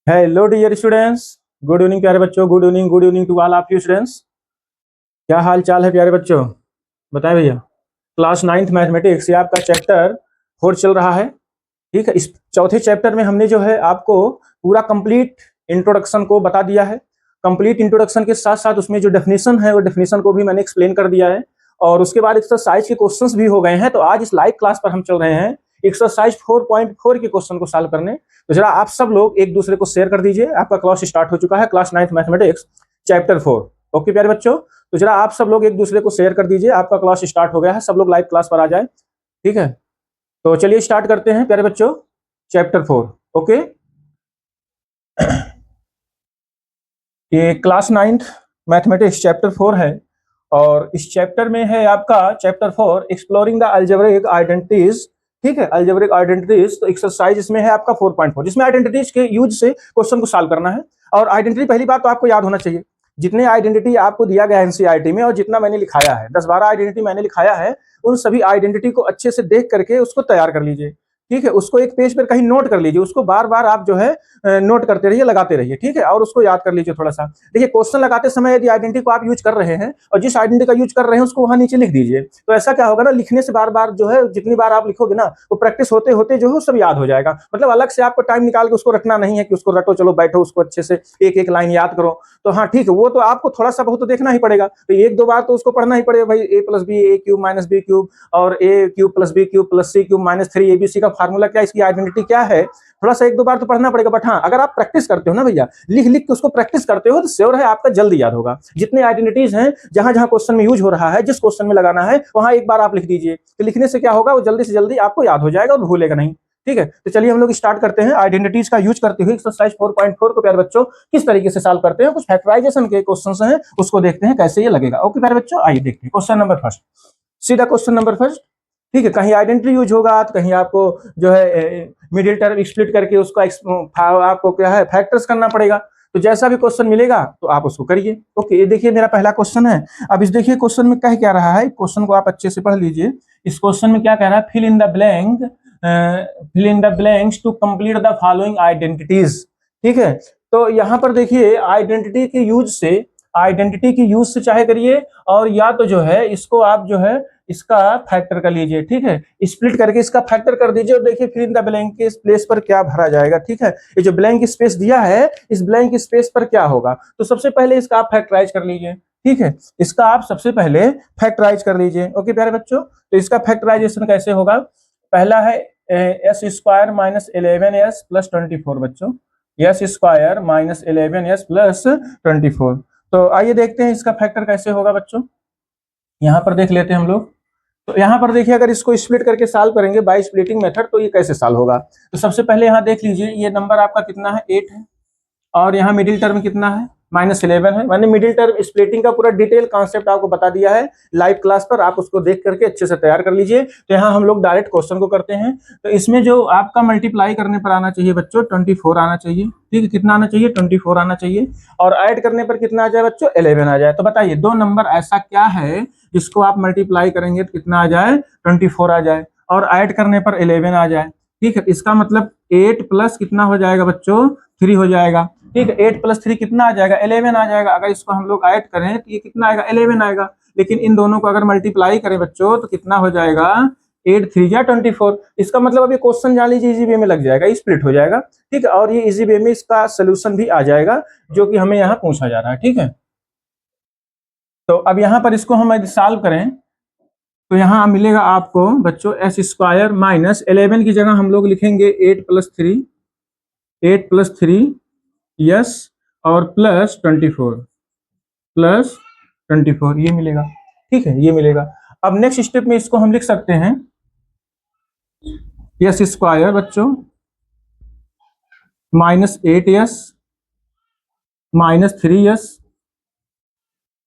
Hello dear students, good evening प्यारे बच्चों। Good evening to all of you students. क्या हाल चाल है प्यारे बच्चों, बताएं भैया। क्लास 9th मैथमेटिक्स, ये आपका चैप्टर 4 चल रहा है। ठीक है, इस चौथे चैप्टर में हमने जो है आपको पूरा कंप्लीट इंट्रोडक्शन को बता दिया है। कंप्लीट इंट्रोडक्शन के साथ साथ उसमें जो डेफिनेशन है वो डेफिनेशन को भी मैंने एक्सप्लेन कर दिया है। और उसके बाद एक्सरसाइज के क्वेश्चंस भी हो गए हैं। तो आज इस लाइव क्लास पर हम चल रहे हैं एक्सरसाइज 4.4 के क्वेश्चन को सॉल्व करने। तो जरा आप सब लोग एक दूसरे को शेयर कर दीजिए। आपका क्लास स्टार्ट हो चुका है, class 9th mathematics chapter 4। Okay प्यारे बच्चों, तो जरा आप सब लोग एक दूसरे को शेयर कर दीजिए। आपका क्लास स्टार्ट हो गया है, सब लोग लाइव क्लास पर आ जाए। ठीक है, तो चलिए स्टार्ट करते हैं प्यारे बच्चों चैप्टर 4। ओके, ये क्लास 9th मैथमेटिक्स चैप्टर 4 है और इस चैप्टर में है आपका chapter 4 exploring the algebraic identities. ठीक है, अलजेब्रिक आइडेंटिटीज। तो एक्सरसाइज इसमें है आपका 4.4, जिसमें आइडेंटिटीज के यूज से क्वेश्चन को सॉल्व करना है। और आइडेंटिटी पहली बात तो आपको याद होना चाहिए, जितने आइडेंटिटी आपको दिया गया है एनसीईआरटी में और जितना मैंने लिखाया है 10-12 आइडेंटिटी मैंने लिखाया है, उन सभी आइडेंटिटी को अच्छे से देख करके उसको तैयार कर लीजिए। ठीक है, उसको एक पेज पर कहीं नोट कर लीजिए, उसको बार बार आप जो है नोट करते रहिए, लगाते रहिए। ठीक है, और उसको याद कर लीजिए थोड़ा सा। देखिए, क्वेश्चन लगाते समय यदि आइडेंटिटी को आप यूज कर रहे हैं और जिस आइडेंटिटी का यूज कर रहे हैं उसको वहां नीचे लिख दीजिए। तो ऐसा क्या होगा ना, लिखने से बार बार जो है जितनी बार आप लिखोगे ना, वो प्रैक्टिस होते होते जो है सब याद हो जाएगा। मतलब अलग से आपको टाइम निकाल के उसको रखना नहीं है कि उसको रटो, चलो बैठो उसको अच्छे से एक एक लाइन याद करो। तो हाँ ठीक है, वो तो आपको थोड़ा सा बहुत तो देखना ही पड़ेगा। तो एक दो बार तो उसको पढ़ना ही पड़ेगा भाई। A plus B A cube minus B cube और A cube plus B cube plus C cube minus 3 ABC का फार्मूला क्या, इसकी आइडेंटिटी क्या है, थोड़ा सा एक दो बार तो पढ़ना पड़ेगा। बट हाँ, अगर आप प्रैक्टिस करते हो ना भैया, लिख लिख के उसको प्रैक्टिस करते हो, तो श्योर है आपका जल्दी याद होगा। जितने आइडेंटिटीज हैं, जहां जहां क्वेश्चन में यूज हो रहा है, जिस क्वेश्चन में लगाना है वहां एक बार आप लिख दीजिए। तो लिखने से क्या होगा, वो जल्दी से जल्दी आपको याद हो जाएगा और भूलेगा नहीं। ठीक है, तो चलिए हम लोग स्टार्ट करते हैं। आइडेंटिटीज का यूज करते हुए एक्सरसाइज 4.4 को प्यारे बच्चों किस तरीके से सॉल्व करते हैं। कुछ फैक्टराइजेशन के क्वेश्चंस हैं, उसको देखते हैं कैसे ये लगेगा। ओके प्यारे बच्चों, आइए देखते हैं क्वेश्चन नंबर फर्स्ट। सीधा क्वेश्चन नंबर फर्स्ट। ठीक है, कहीं आइडेंटिटी यूज होगा तो कहीं आपको जो है मिडिल टर्म स्प्लिट करके उसका आपको क्या है फैक्टर्स करना पड़ेगा। तो जैसा भी क्वेश्चन मिलेगा तो आप उसको करिए। ओके, ये देखिए मेरा पहला क्वेश्चन है। अब इस देखिए क्वेश्चन में कह क्या रहा है, क्वेश्चन को आप अच्छे से पढ़ लीजिए। इस क्वेश्चन में क्या कह रहा है, fill in the blanks to complete the following identities. ठीक है, तो यहाँ पर देखिए आइडेंटिटी की यूज से चाहे करिए, और या तो जो है इसको आप जो है इसका फैक्टर कर लीजिए। ठीक है, स्प्लिट करके इसका फैक्टर कर दीजिए और देखिए फिर इन द ब्लैंक के प्लेस पर क्या भरा जाएगा। ठीक है, ये जो ब्लैंक स्पेस दिया है, इस ब्लैंक स्पेस पर क्या होगा। तो सबसे पहले इसका आप फैक्टराइज कर लीजिए। ठीक है, इसका आप सबसे पहले फैक्टराइज कर लीजिए। ओके प्यारे बच्चों, तो इसका फैक्टराइजेशन कैसे होगा, पहला है S square minus 11s plus 24 बच्चों, S square minus 11s plus 24। तो आइए देखते हैं इसका फैक्टर कैसे होगा बच्चों। यहाँ पर देख लेते हैं हम लोग। तो यहाँ पर देखिए, अगर इसको स्प्लिट करके सॉल्व करेंगे बाय स्प्लिटिंग मेथड, तो ये कैसे सॉल्व होगा। तो सबसे पहले यहाँ देख लीजिए, ये नंबर आपका कितना है, 8 है, और यहाँ मिडिल टर्म कितना है, -11 है। मैंने मिडिल टर्म स्प्लिटिंग का पूरा डिटेल कॉन्सेप्ट आपको बता दिया है लाइव क्लास पर, आप उसको देख करके अच्छे से तैयार कर लीजिए। तो यहाँ हम लोग डायरेक्ट क्वेश्चन को करते हैं। तो इसमें जो आपका मल्टीप्लाई करने पर आना चाहिए बच्चों 24 आना चाहिए। ठीक है, कितना आना चाहिए, 24 आना चाहिए। और ऐड करने पर कितना आ जाए बच्चों, 11 आ जाए। तो बताइए दो नंबर ऐसा क्या है जिसको आप मल्टीप्लाई करेंगे तो कितना आ जाए, 24 आ जाए, और ऐड करने पर 11 आ जाए। ठीक है, इसका मतलब 8 प्लस कितना हो जाएगा बच्चों, 3 हो जाएगा। ठीक है, 8 प्लस 3 कितना आ जाएगा, 11 आ जाएगा। अगर इसको हम लोग ऐड करें तो ये कितना आएगा, 11 आएगा। लेकिन इन दोनों को अगर मल्टीप्लाई करें बच्चों तो कितना हो जाएगा, 8 3 जा 24। इसका मतलब अभी क्वेश्चन जान लीजिए इजी वे में लग जाएगा, स्प्लिट हो जाएगा। ठीक है, और ये इजी वे में इसका सोल्यूशन भी आ जाएगा जो कि हमें यहाँ पूछा जा रहा है। ठीक है, तो अब यहाँ पर इसको हम यदि सॉल्व करें तो यहाँ मिलेगा आपको बच्चों एस स्क्वायर माइनस 11 की जगह हम लोग लिखेंगे 8 प्लस 3 यस, और प्लस 24 ये मिलेगा। ठीक है, ये मिलेगा। अब नेक्स्ट स्टेप में इसको हम लिख सकते हैं यस स्क्वायर बच्चों -8s -3s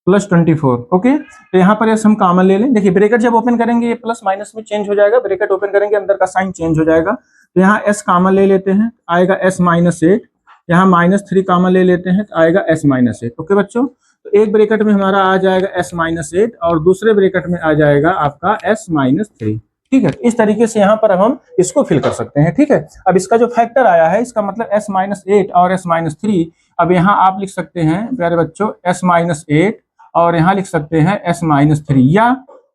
प्लस 24। ओके, तो यहाँ पर यस हम कॉमन ले लें। देखिए ब्रैकेट जब ओपन करेंगे ये प्लस माइनस में चेंज हो जाएगा, ब्रैकेट ओपन करेंगे अंदर का साइन चेंज हो जाएगा। तो यहाँ s कॉमन ले लेते हैं, आएगा s -8। यहाँ -3 कॉमन ले लेते हैं तो आएगा s -8। ओके बच्चों, तो एक ब्रैकेट में हमारा आ जाएगा s -8 और दूसरे ब्रैकेट में आ जाएगा आपका s -3। ठीक है, इस तरीके से यहाँ पर हम इसको फिल कर सकते हैं। ठीक है, अब इसका जो फैक्टर आया है, इसका मतलब s-8 और s-3, अब यहाँ आप लिख सकते हैं प्यारे बच्चों s-8 और यहाँ लिख सकते हैं s-3, या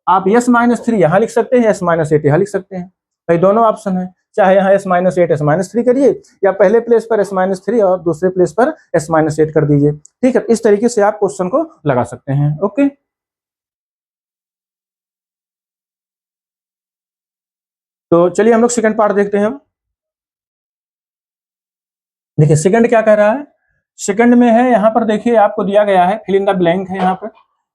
आप s-3 यहाँ लिख सकते हैं, s-8 यहाँ लिख सकते हैं। भाई दोनों ऑप्शन है, चाहे यहाँ s-8 s-3 करिए, या पहले प्लेस पर s-3 और दूसरे प्लेस पर s-8 कर दीजिए। ठीक है, इस तरीके से आप क्वेश्चन को लगा सकते हैं। ओके, तो चलिए हम लोग सेकंड पार्ट देखते हैं। देखिए सेकंड क्या कह रहा है, सेकंड में है यहाँ पर देखिए आपको दिया गया है फिल इन द ब्लैंक है, यहाँ पर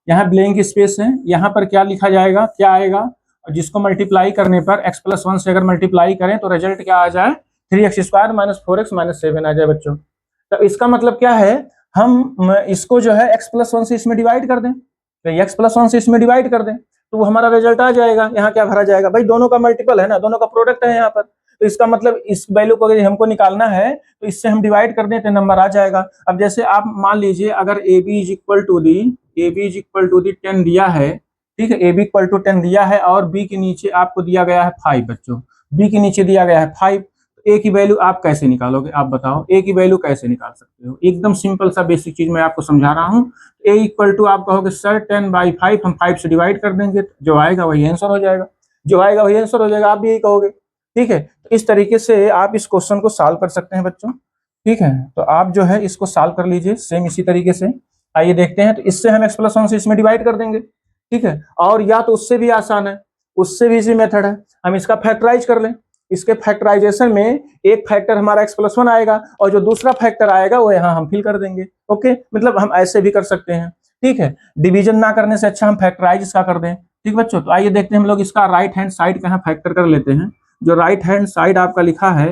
यहाँ ब्लैंक स्पेस है, यहाँ पर क्या लिखा जाएगा, क्या आएगा, जिसको मल्टीप्लाई करने पर x+1 से अगर मल्टीप्लाई करें तो रिजल्ट क्या आ जाए, 3x² - 4x - 7 आ जाए बच्चों। तो इसका मतलब क्या है, हम इसको जो है x+1 से इसमें डिवाइड कर दें, तो x+1 से इसमें डिवाइड कर दें तो वो हमारा रिजल्ट आ जाएगा। यहाँ क्या भरा जाएगा, भाई दोनों का मल्टीपल है ना, दोनों का प्रोडक्ट है यहाँ पर, तो इसका मतलब इस वैल्यू को अगर हमको निकालना है तो इससे हम डिवाइड कर दें तो नंबर आ जाएगा। अब जैसे आप मान लीजिए अगर AB is equal to the 10 दिया है, ठीक है, AB इक्वल टू 10 दिया है और B के नीचे आपको दिया गया है 5 बच्चों, B के नीचे दिया गया है 5, तो A की वैल्यू आप कैसे निकालोगे, आप बताओ A की वैल्यू कैसे निकाल सकते हो। एकदम सिंपल सा बेसिक चीज मैं आपको समझा रहा हूँ। A इक्वल टू आप कहोगे सर 10/5, हम 5 से डिवाइड कर देंगे, जो आएगा वही आंसर हो जाएगा, जो आएगा वही आंसर हो जाएगा, आप भी यही कहोगे। ठीक है, तो इस तरीके से आप इस क्वेश्चन को सॉल्व कर सकते हैं बच्चों। ठीक है, तो आप जो है इसको सॉल्व कर लीजिए सेम इसी तरीके से। आइए देखते हैं, तो इससे हम x+1 से इसमें डिवाइड कर देंगे। ठीक है, और या तो उससे भी आसान है, उससे भी इजी मेथड है, हम इसका फैक्टराइज कर लें। इसके फैक्टराइजेशन में एक फैक्टर हमारा x+1 आएगा और जो दूसरा फैक्टर आएगा वो यहाँ हम फिल कर देंगे। ओके, मतलब हम ऐसे भी कर सकते हैं। ठीक है, डिवीजन ना करने से अच्छा हम फैक्टराइज इसका कर दें। ठीक बच्चों, तो आइए देखते हैं हम लोग इसका राइट हैंड साइड का फैक्टर कर लेते हैं। जो राइट हैंड साइड आपका लिखा है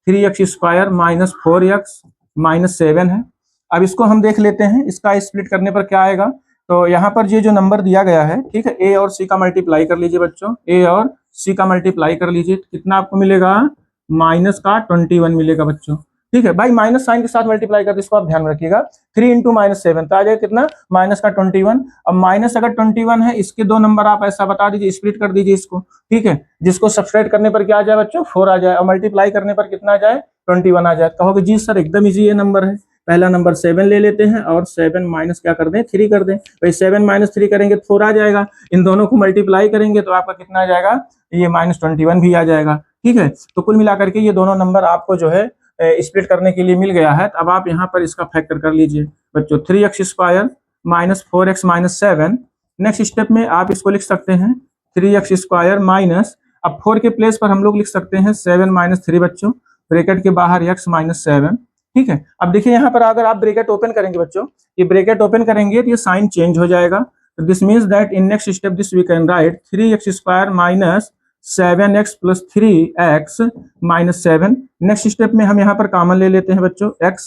3x² - 4x - 7 है। अब इसको हम देख लेते हैं, इसका स्प्लिट करने पर क्या आएगा। तो यहाँ पर ये जो नंबर दिया गया है, ठीक है, A और C का मल्टीप्लाई कर लीजिए बच्चों, A और C का मल्टीप्लाई कर लीजिए, कितना आपको मिलेगा, -21 मिलेगा बच्चों। ठीक है, भाई माइनस साइन के साथ मल्टीप्लाई करते, इसको आप ध्यान में रखिएगा। 3 × -7 तो आ जाएगा कितना, -21। अब माइनस अगर 21 है, इसके दो नंबर आप ऐसा बता दीजिए, स्प्लिट कर दीजिए इसको। ठीक है, जिसको सब्सट्रैक्ट करने पर क्या आ जाए बच्चों, 4 आ जाए, और मल्टीप्लाई करने पर कितना आ जाए, 21 आ जाए। कहोगे जी सर एकदम इजी ये नंबर है। पहला नंबर 7 ले लेते हैं और 7 माइनस क्या कर दें, 3 कर दें। भाई 7 - 3 करेंगे तो 4 आ जाएगा, इन दोनों को मल्टीप्लाई करेंगे तो आपका कितना आ जाएगा, ये -21 भी आ जाएगा। ठीक है, तो कुल मिलाकर के ये दोनों नंबर आपको जो है स्प्लिट करने के लिए मिल गया है। अब आप यहाँ पर इसका फैक्टर कर लीजिए बच्चों, 3x² - 4x - 7। नेक्स्ट स्टेप में आप इसको लिख सकते हैं 3x² माइनस, अब 4 के प्लेस पर हम लोग लिख सकते हैं 7 - 3 बच्चों, ब्रैकेट के बाहर x - 7। ठीक है, अब देखिए यहाँ पर अगर आप ब्रैकेट ओपन करेंगे बच्चों, ये ब्रैकेट ओपन करेंगे तो ये साइन चेंज हो जाएगा। This means that in next step this we can write 3x² minus 7x + 3x - 7। Next step में हम यहाँ पर कॉमन ले लेते हैं बच्चों x।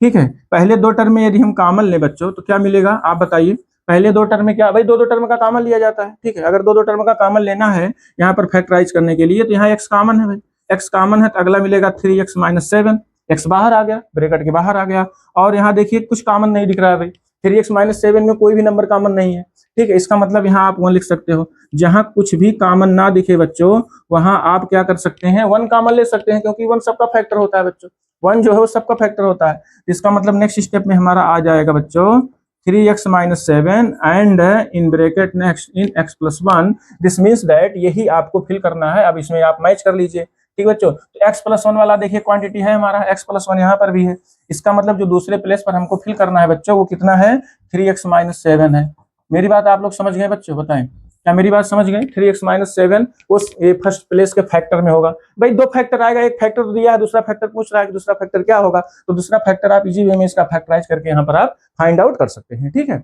ठीक है, पहले दो टर्म में यदि हम कॉमन ले बच्चों तो क्या मिलेगा, आप बताइए। पहले दो टर्म में क्या, भाई दो टर्म का कॉमन लिया जाता है। ठीक है, अगर दो टर्म का कॉमन लेना है यहाँ पर फैक्टराइज करने के लिए, तो यहाँ x कॉमन है, भाई x कॉमन है तो अगला मिलेगा 3x - 7, x बाहर आ गया, ब्रैकेट के बाहर आ गया। और यहाँ देखिए कुछ कॉमन नहीं दिख रहा है भाई, 3x - 7 में कोई भी नंबर कॉमन नहीं है। ठीक है, इसका मतलब यहाँ आप 1 लिख सकते हो। जहां कुछ भी कॉमन ना दिखे बच्चों, वहां आप क्या कर सकते हैं, 1 कॉमन ले सकते हैं, क्योंकि 1 सबका फैक्टर होता है बच्चों, 1 जो है वो सबका फैक्टर होता है। इसका मतलब नेक्स्ट स्टेप में हमारा आ जाएगा बच्चों 3x - 7 and in bracket next in x+1। This means that यही आपको फिल करना है। अब इसमें आप मैच कर लीजिए। ठीक बच्चों, तो x+1 वाला देखिए क्वांटिटी है हमारा, x+1 यहाँ पर भी है। इसका मतलब जो दूसरे प्लेस पर हमको फिल करना है बच्चों, वो कितना है, 3x - 7 है। मेरी बात आप लोग समझ गए बच्चों, बताएं क्या मेरी बात समझ गए। 3x - 7 उस फर्स्ट प्लेस के फैक्टर में होगा। भाई दो फैक्टर आएगा, एक फैक्टर तो दिया है, दूसरा फैक्टर पूछ रहा है कि दूसरा फैक्टर क्या होगा, तो दूसरा फैक्टर आप इजी वे में इसका फैक्टराइज करके यहाँ पर आप फाइंड आउट कर सकते हैं। ठीक है,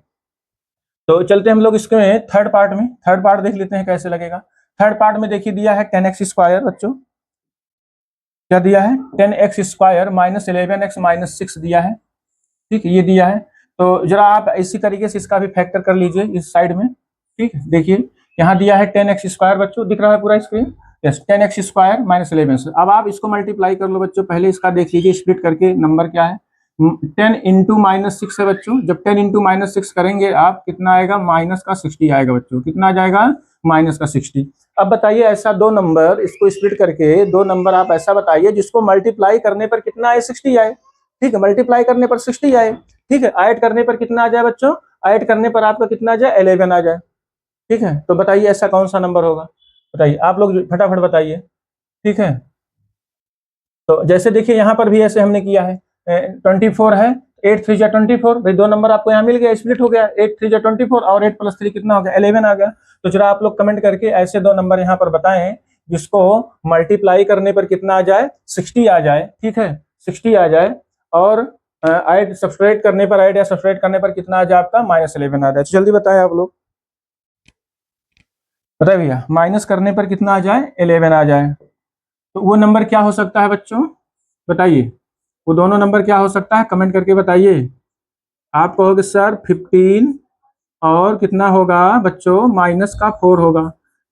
तो चलते हम लोग इसके थर्ड पार्ट में, थर्ड पार्ट देख लेते हैं कैसे लगेगा। थर्ड पार्ट में देखिए दिया है 10x² बच्चों, क्या दिया है, 10x² - 11x - 6 दिया है। ठीक है, ये दिया है, तो जरा आप इसी तरीके से इसका भी फैक्टर कर लीजिए इस साइड में। ठीक है, देखिए यहाँ दिया है 10x² बच्चों, दिख रहा है पूरा स्क्रीन, यस 10x² - 11। अब आप इसको मल्टीप्लाई कर लो बच्चों, पहले इसका देख लीजिए स्प्लिट करके नंबर क्या है, 10 × -6 है बच्चों। जब 10 × -6 करेंगे आप, कितना आएगा, -60 आएगा बच्चों, कितना आ जाएगा, माइनस का 60। अब बताइए ऐसा दो नंबर, इसको स्प्लिट करके दो नंबर आप ऐसा बताइए जिसको मल्टीप्लाई करने पर कितना आए, 60 आए। ठीक है, मल्टीप्लाई करने पर 60 आए। ठीक है, ऐड करने पर कितना आ जाए बच्चों, ऐड करने पर आपका कितना आ जाए, 11 आ जाए। ठीक है, तो बताइए ऐसा कौन सा नंबर होगा, बताइए आप लोग फटाफट बताइए। ठीक है, तो जैसे देखिए यहाँ पर भी ऐसे हमने किया है, 24 है, 8 3 जा 24, भाई दो नंबर आपको यहाँ मिल गया, स्प्लिट हो गया, 8 3 जा 24 और 8 + 3 कितना हो गया, 11 आ गया। तो जरा आप लोग कमेंट करके ऐसे दो नंबर यहाँ पर बताएं जिसको मल्टीप्लाई करने पर कितना आ जाए, 60 आ जाए। ठीक है, 60 आ जाए, और ऐड सब्सट्रैक्ट करने पर, ऐड या सब्सट्रैक्ट करने पर कितना आ जाए आपका, -11 आ जाए। तो जल्दी बताएं आप लोग, बताइए भैया, माइनस करने पर कितना आ जाए, 11 आ जाए। तो वो नंबर क्या हो सकता है बच्चों, बताइए, वो दोनों नंबर क्या हो सकता है, कमेंट करके बताइए। आप कहोगे सर 15 और कितना होगा बच्चों, -4 होगा।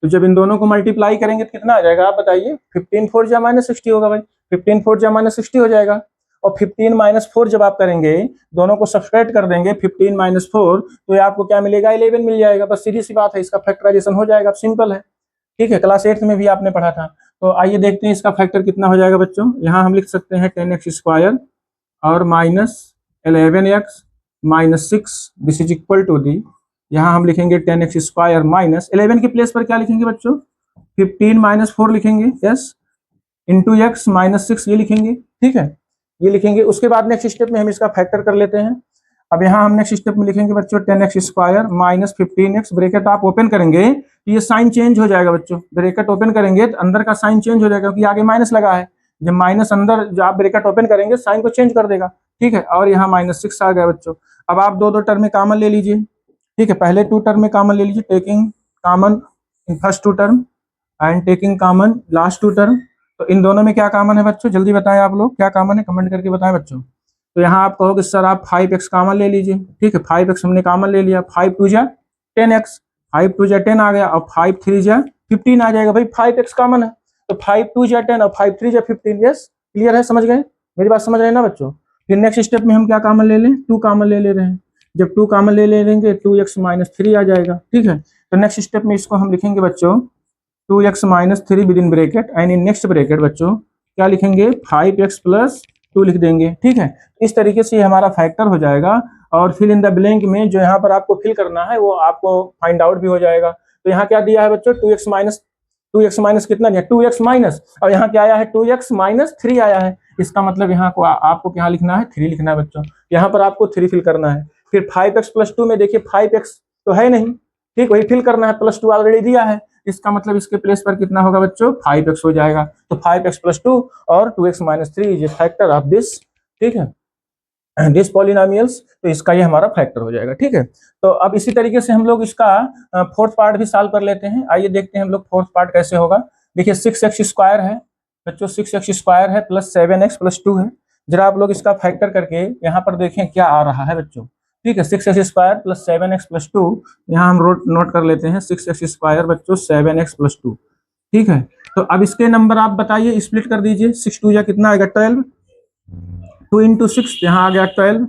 तो जब इन दोनों को मल्टीप्लाई करेंगे तो कितना आ जाएगा, आप बताइए। 15 4 जा -60 होगा भाई, 15 4 जा -60 हो जाएगा। और 15 - 4 जब आप करेंगे, दोनों को सब्सट्रैक्ट कर देंगे, 15 - 4, तो ये आपको क्या मिलेगा, 11 मिल जाएगा। बस सीधी सी बात है, इसका फैक्टराइजेशन हो जाएगा, सिंपल है। ठीक है, क्लास 8 में भी आपने पढ़ा था। तो आइए देखते हैं इसका फैक्टर कितना हो जाएगा बच्चों। यहाँ हम लिख सकते हैं 10x² और -11x -6, this is equal to the, यहाँ हम लिखेंगे 10x² माइनस 11 के प्लेस पर क्या लिखेंगे बच्चों, 15 - 4 लिखेंगे, यस, इंटू x -6 ये लिखेंगे। ठीक है, ये लिखेंगे। उसके बाद नेक्स्ट स्टेप में हम इसका फैक्टर कर लेते हैं। अब यहाँ हम नेक्स्ट स्टेप में लिखेंगे बच्चों 10x² -15x, ब्रैकेट आप ओपन करेंगे तो ये साइन चेंज हो जाएगा बच्चों, ब्रैकेट ओपन करेंगे तो अंदर का साइन चेंज हो जाएगा, क्योंकि आगे माइनस लगा है। जब माइनस अंदर, जो आप ब्रैकेट ओपन करेंगे साइन को चेंज कर देगा। ठीक है, और यहाँ -6 आ गया बच्चों। अब आप दो दो टर्म में कॉमन ले लीजिए। ठीक है, पहले 2 टर्म में कॉमन ले लीजिए, taking common in first 2 term and taking common last 2 term. तो इन दोनों में क्या कॉमन है बच्चों, जल्दी बताएं आप लोग, क्या कॉमन है, कमेंट करके बताएं बच्चों। तो यहाँ आप कहोगे सर आप 5x कॉमन ले लीजिए। ठीक है, 5x हमने कॉमन ले लिया, 5 2 जा 10x, 5 2 जा 10 आ गया, और 5 3 जा 15 आ जाएगा। भाई 5x कॉमन है, तो 5 2 जा 10 और 5 3 जा 15। यस, क्लियर है, समझ गए, मेरी बात समझ रहे हैं ना बच्चों। फिर नेक्स्ट स्टेप में हम क्या कॉमन ले लें, 2 कॉमन ले रहे हैं। जब 2 कॉमन ले लेंगे 2x - 3 आ जाएगा। ठीक है, तो नेक्स्ट स्टेप में इसको हम लिखेंगे बच्चों 2x - 3 with in bracket, and in next bracket बच्चों क्या लिखेंगे, 5x + 2 लिख देंगे। ठीक है, इस तरीके से हमारा फैक्टर हो जाएगा। और फिल इन द ब्लैंक में जो यहाँ पर आपको फिल करना है वो आपको फाइंड आउट भी हो जाएगा। तो यहाँ क्या दिया है बच्चों, 2x माइनस कितना दिया, 2x माइनस, और यहाँ क्या आया है, 2x - 3 आया है। इसका मतलब यहाँ को आपको क्या लिखना है, 3 लिखना है बच्चों। यहाँ पर आपको 3 फिल करना है। फिर 5x + 2 में देखिए 5x तो है नहीं, ठीक, वही फिल करना है, +2 ऑलरेडी दिया है। इसका मतलब इसके प्लेस पर कितना होगा बच्चों, 5x हो जाएगा। तो 5x + 2 और 2x - 3 is factor of this. ठीक है, दिस पॉलिनोमियल्स, तो इसका ये हमारा फैक्टर हो जाएगा। ठीक है, तो अब इसी तरीके से हम लोग इसका फोर्थ पार्ट भी सॉल्व कर लेते हैं। आइए देखते हैं हम लोग फोर्थ पार्ट कैसे होगा। देखिए 6x² है बच्चों, 6x² है प्लस 7x + 2 है। जरा आप लोग इसका फैक्टर करके यहाँ पर देखें क्या आ रहा है बच्चों। ठीक है, 6x² + 7x + 2, यहाँ हम नोट कर लेते हैं 6x² बच्चों 7x + 2। ठीक है, तो अब इसके नंबर आप बताइए, स्प्लिट कर दीजिए। 6 2 या कितना आएगा, 12, 2 × 6 यहाँ आ गया 12।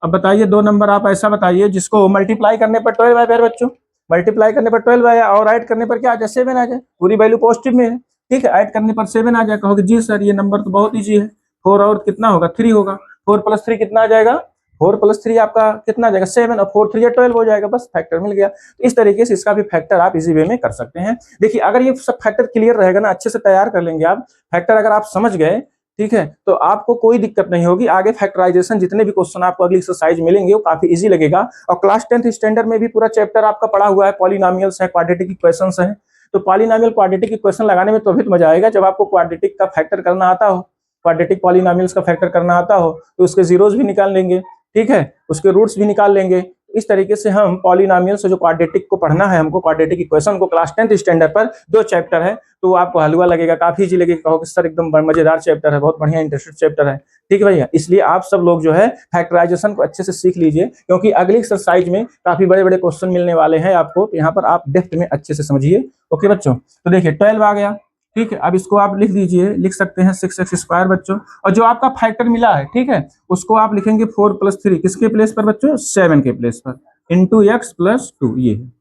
अब बताइए दो नंबर आप ऐसा बताइए जिसको मल्टीप्लाई करने पर 12 आ जाए बच्चों, मल्टीप्लाई करने पर 12 आया और ऐड करने पर क्या आ जाए, 7 आ जाए, पूरी वैल्यू पॉजिटिव में है। ठीक है, ऐड करने पर 7 आ जाए। कहोगे जी सर ये नंबर तो बहुत ईजी है, 4 और कितना होगा, 3 होगा, 4 + 3 कितना आ जाएगा, 4 + 3 आपका कितना आ जाएगा, 7, और 4 3 या 12 हो जाएगा, बस फैक्टर मिल गया। तो इस तरीके से इसका भी फैक्टर आप इजी वे में कर सकते हैं। देखिए अगर ये सब फैक्टर क्लियर रहेगा ना, अच्छे से तैयार कर लेंगे आप फैक्टर, अगर आप समझ गए, ठीक है, तो आपको कोई दिक्कत नहीं होगी। आगे फैक्टराइजेशन जितने भी क्वेश्चन आपको अगली एक्सरसाइज मिलेंगे वो काफी इजी लगेगा। और क्लास 10th स्टैंडर्ड में भी पूरा चैप्टर आपका पढ़ा हुआ है, पॉलिनोमियल्स है, क्वाड्रेटिक इक्वेशंस है। तो पॉलिनोमियल क्वाड्रेटिक इक्वेशन लगाने में तो भी मजा आएगा जब आपको क्वाड्रेटिक का फैक्टर करना आता हो, क्वाड्रेटिक पॉलिनोमियल्स का फैक्टर करना आता हो, तो उसके जीरोस भी निकाल लेंगे। ठीक है, उसके रूट्स भी निकाल लेंगे। इस तरीके से हम पॉलिनोमियल से जो क्वाड्रेटिक को पढ़ना है, हमको क्वाड्रेटिक इक्वेशन को क्लास 10th स्टैंडर्ड पर 2 चैप्टर है, तो आपको हलवा लगेगा, काफी इजी लगेगा, कहोगे सर एकदम मजेदार चैप्टर है, बहुत बढ़िया इंटरेस्टेड चैप्टर है। ठीक है भैया, इसलिए आप सब लोग जो है फैक्टराइजेशन को अच्छे से सीख लीजिए, क्योंकि अगली एक्सरसाइज में काफी बड़े बड़े क्वेश्चन मिलने वाले हैं आपको, यहाँ पर आप डेप्थ में अच्छे से समझिए। ओके बच्चों, तो देखिए 12 आ गया। ठीक है, अब इसको आप लिख दीजिए, लिख सकते हैं 6x² बच्चों, और जो आपका फैक्टर मिला है, ठीक है, उसको आप लिखेंगे 4 + 3 किसके प्लेस पर बच्चों, 7 के प्लेस पर, इंटू x + 2 ये है।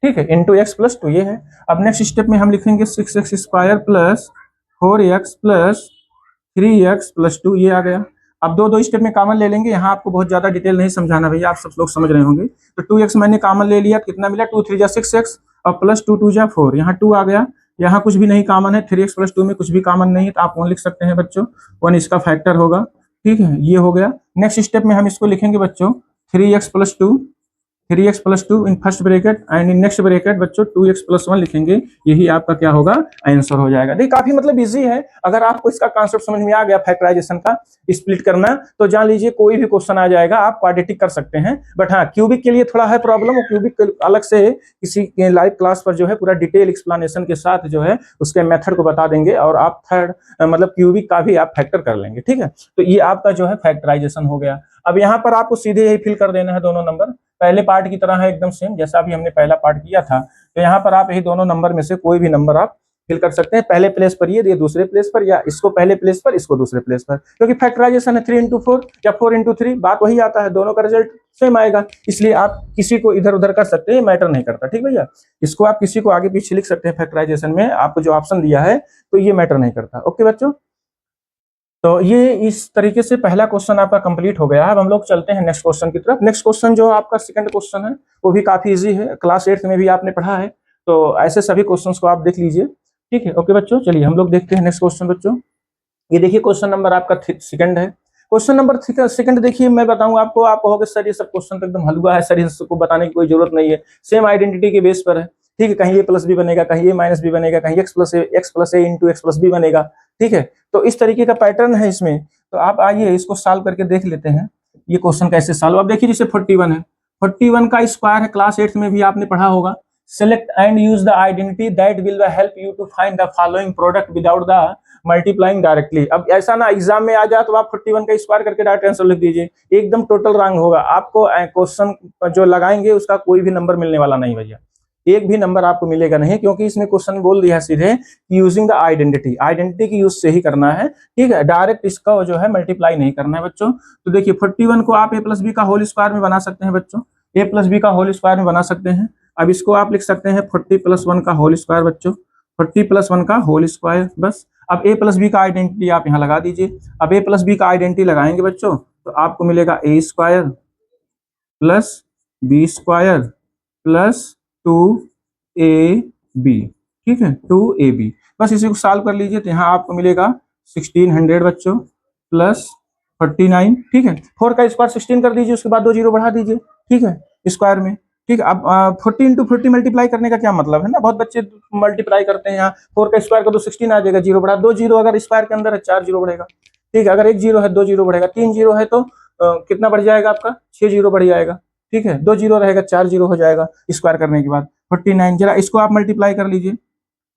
ठीक है, इंटू एक्स प्लस 2 ये है। अब नेक्स्ट स्टेप में हम लिखेंगे 6x square plus 4x plus 3x plus 2 ये आ गया। अब दो दो स्टेप में कॉमन ले लेंगे, यहाँ आपको बहुत ज्यादा डिटेल नहीं समझाना भैया, आप सब लोग समझ रहे होंगे। तो 2x मैंने कॉमन ले लिया, कितना मिला 2 3 जा 6x और प्लस 2 2 जा 4, यहाँ 2 आ गया। यहाँ कुछ भी नहीं कॉमन है, 3x प्लस 2 में कुछ भी कॉमन नहीं है तो आप 1 लिख सकते हैं बच्चों, 1 इसका फैक्टर होगा। ठीक है, ये हो गया। नेक्स्ट स्टेप में हम इसको लिखेंगे बच्चों 3x plus 2, 3x plus 2 in first bracket and in next bracket बच्चों 2x प्लस 1 लिखेंगे, यही आपका क्या होगा आंसर हो जाएगा। देखिए काफी मतलब इजी है, अगर आपको इसका कॉन्सेप्ट समझ में आ गया फैक्टराइजेशन का, स्प्लिट करना, तो जान लीजिए कोई भी क्वेश्चन आ जाएगा आप क्वाड्रेटिक कर सकते हैं। बट हाँ, क्यूबिक के लिए थोड़ा है प्रॉब्लम, और क्यूबिक अलग से किसी लाइव क्लास पर जो है पूरा डिटेल एक्सप्लेनेशन के साथ जो है उसके मेथड को बता देंगे, और आप थर्ड मतलब क्यूबिक का भी आप फैक्टर कर लेंगे। ठीक है, तो ये आपका जो है फैक्टराइजेशन हो गया। अब यहाँ पर आपको सीधे यही फिल कर देना है दोनों नंबर, पहले पार्ट की तरह है एकदम सेम जैसा अभी हमने पहला पार्ट किया था। तो यहाँ पर आप यही दोनों नंबर में से कोई भी नंबर आप फिल कर सकते हैं, पहले प्लेस पर ये दूसरे प्लेस पर, या इसको पहले प्लेस पर इसको दूसरे प्लेस पर, क्योंकि फैक्टराइजेशन है 3 इंटू 4 या 4 इंटू 3, बात वही आता है, दोनों का रिजल्ट सेम आएगा। इसलिए आप किसी को इधर उधर कर सकते हैं, मैटर नहीं करता। ठीक भैया, इसको आप किसी को आगे पीछे लिख सकते हैं फैक्टराइजेशन में, आपको जो ऑप्शन दिया है तो ये मैटर नहीं करता। ओके बच्चों, तो ये इस तरीके से पहला क्वेश्चन आपका कंप्लीट हो गया है। अब हम लोग चलते हैं नेक्स्ट क्वेश्चन की तरफ। नेक्स्ट क्वेश्चन जो आपका सेकंड क्वेश्चन है वो भी काफी इजी है, क्लास 8 में भी आपने पढ़ा है, तो ऐसे सभी क्वेश्चंस को आप देख लीजिए। ठीक है, ओके बच्चों, चलिए हम लोग देखते हैं नेक्स्ट क्वेश्चन बच्चों। ये देखिए क्वेश्चन नंबर आपका सेकंड है। क्वेश्चन नंबर सेकंड देखिए, मैं बताऊंगा आपको, आप कहोगे सर ये सब क्वेश्चन तो एकदम हलवा है सर, इसको बताने की कोई जरूरत नहीं है, सेम आइडेंटिटी के बेस पर है। ठीक है, कहीं ए प्लस बी बनेगा, कहीं ए माइनस बी बनेगा, कहीं एक्स प्लस ए इंटू एक्स प्लस बी बनेगा। ठीक है, तो इस तरीके का पैटर्न है इसमें। तो आप आइए इसको सॉल्व करके देख लेते हैं, ये क्वेश्चन कैसे सॉल्व। अब देखिए जैसे 41 है, 41 का स्क्वायर है, क्लास 8 में भी आपने पढ़ा होगा। Select and use the identity that will help you to find the following product without the multiplying directly. अब ऐसा ना एग्जाम में आ जाए तो आप 41 का स्क्वायर करके डायरेक्ट आंसर लिख दीजिए, एकदम टोटल रॉन्ग होगा। आपको क्वेश्चन जो लगाएंगे उसका कोई भी नंबर मिलने वाला नहीं भैया, एक भी नंबर आपको मिलेगा नहीं, क्योंकि इसमें क्वेश्चन बोल दिया है सीधे यूजिंग द आइडेंटिटी, आइडेंटिटी की यूज से ही करना है। ठीक है, डायरेक्ट इसका जो है मल्टीप्लाई नहीं करना है बच्चों। तो देखिए 41 को आप ए प्लस बी का होल स्क्वायर में बना सकते हैं बच्चों, ए प्लस बी का होल स्क्वायर में बना सकते हैं। अब इसको आप लिख सकते हैं 40 प्लस 1 का होल स्क्वायर बच्चों, 40 प्लस 1 का होल स्क्वायर बस। अब ए प्लस बी का आइडेंटिटी आप यहाँ लगा दीजिए। अब ए प्लस बी का आइडेंटिटी लगाएंगे बच्चों तो आपको मिलेगा A square plus B square plus 2ab। ठीक है, 2ab, बस इसी को सॉल्व कर लीजिए तो यहाँ आपको मिलेगा 1600 बच्चों प्लस 49। ठीक है, 4 का स्क्वायर 16 कर दीजिए, उसके बाद 2 जीरो बढ़ा दीजिए। ठीक है, स्क्वायर में। ठीक है, अब 40 इंटू 40 मल्टीप्लाई करने का क्या मतलब है ना, बहुत बच्चे मल्टीप्लाई करते हैं, यहाँ 4 का स्क्वायर का तो 16 आ जाएगा, जीरो बढ़ा, 2 जीरो अगर स्क्वायर के अंदर है 4 जीरो बढ़ेगा। ठीक है, अगर 1 जीरो है 2 जीरो बढ़ेगा, 3 जीरो है तो कितना बढ़ जाएगा आपका 6 जीरो बढ़ जाएगा। ठीक है, 2 जीरो रहेगा 4 जीरो हो जाएगा स्क्वायर करने के बाद 49। जरा इसको आप मल्टीप्लाई कर लीजिए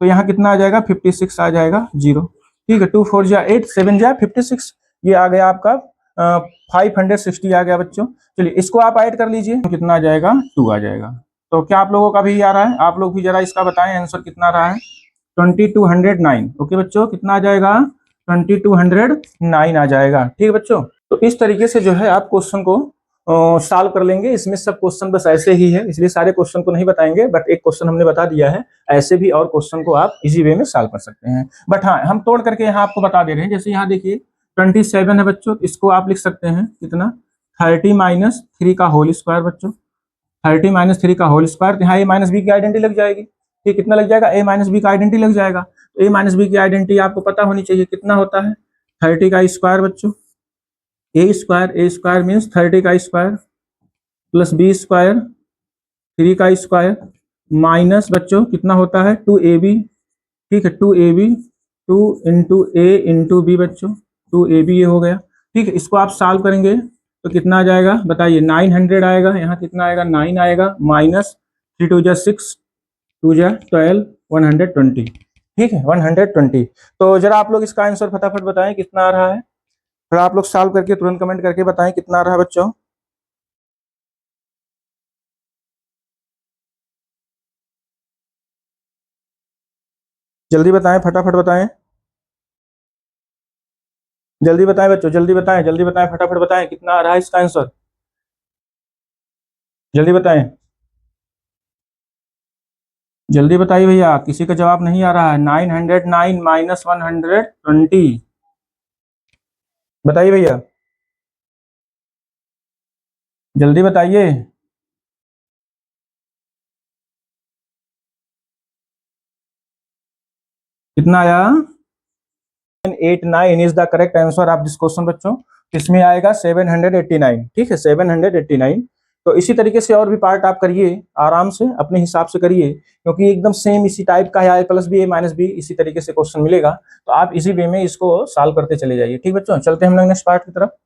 तो यहाँ कितना आ जाएगा 56 आ जाएगा जीरो। ठीक है, 2 4 जा 8, 7 जा 56, ये आ गया आपका 560 आ गया बच्चों। चलिए इसको आप ऐड कर लीजिए तो कितना आ जाएगा 2 आ जाएगा। तो क्या आप लोगों का भी आ रहा है, आप लोग भी जरा इसका बताएं आंसर कितना रहा है, 2209। ओके बच्चों, कितना आ जाएगा 2209 आ जाएगा। ठीक है बच्चों, तो इस तरीके से जो है आप क्वेश्चन को सॉल्व कर लेंगे। इसमें सब क्वेश्चन बस ऐसे ही है, इसलिए सारे क्वेश्चन को नहीं बताएंगे, बट एक क्वेश्चन हमने बता दिया है, ऐसे भी और क्वेश्चन को आप इजी वे में सॉल्व कर सकते हैं। बट हाँ, हम तोड़ करके यहाँ आपको बता दे रहे हैं। जैसे यहाँ देखिए 27 है बच्चों, इसको आप लिख सकते हैं कितना 30 माइनस 3 का होल स्क्वायर बच्चों, 30 माइनस 3 का होल स्क्वायर। यहाँ ए माइनस बी की आइडेंटिटी लग जाएगी। ठीक, कितना लग जाएगा, ए माइनस बी का आइडेंटिटी लग जाएगा। तो ए माइनस बी की आइडेंटिटी आपको पता होनी चाहिए, कितना होता है 30 का स्क्वायर बच्चों, ए स्क्वायर मीन्स 30 का स्क्वायर प्लस बी स्क्वायर 3 का स्क्वायर माइनस बच्चों कितना होता है 2ab। ठीक है, 2ab 2 into A into B बच्चों, 2ab ये हो गया। ठीक है, इसको आप सॉल्व करेंगे तो कितना आ जाएगा बताइए, 900 आएगा। यहाँ कितना आएगा 9 आएगा, माइनस 3 2 जा 6, 2 जा 12, 120। ठीक है, 120। तो जरा आप लोग इसका आंसर फटाफट बताएं कितना आ रहा है, फिर आप लोग सॉल्व करके तुरंत कमेंट करके बताएं कितना आ रहा है बच्चों। जल्दी बताएं, फटाफट बताएं, जल्दी बताएं बच्चों, जल्दी बताएं, जल्दी बताएं, फटाफट बताएं कितना आ रहा है इसका आंसर, जल्दी बताएं। जल्दी बताइए भैया, किसी का जवाब नहीं आ रहा है। 909 माइनस 120, बताइए भैया, जल्दी बताइए। कितना आया? 89 is the correct answer of this question बच्चों। इसमें आएगा 789, ठीक है, 789। तो इसी तरीके से और भी पार्ट आप करिए, आराम से अपने हिसाब से करिए, क्योंकि एकदम सेम इसी टाइप का है, a+b a-b इसी तरीके से क्वेश्चन मिलेगा। तो आप इसी वे में इसको सॉल्व करते चले जाइए। ठीक बच्चों, चलते हैं हम लोग नेक्स्ट पार्ट की तरफ।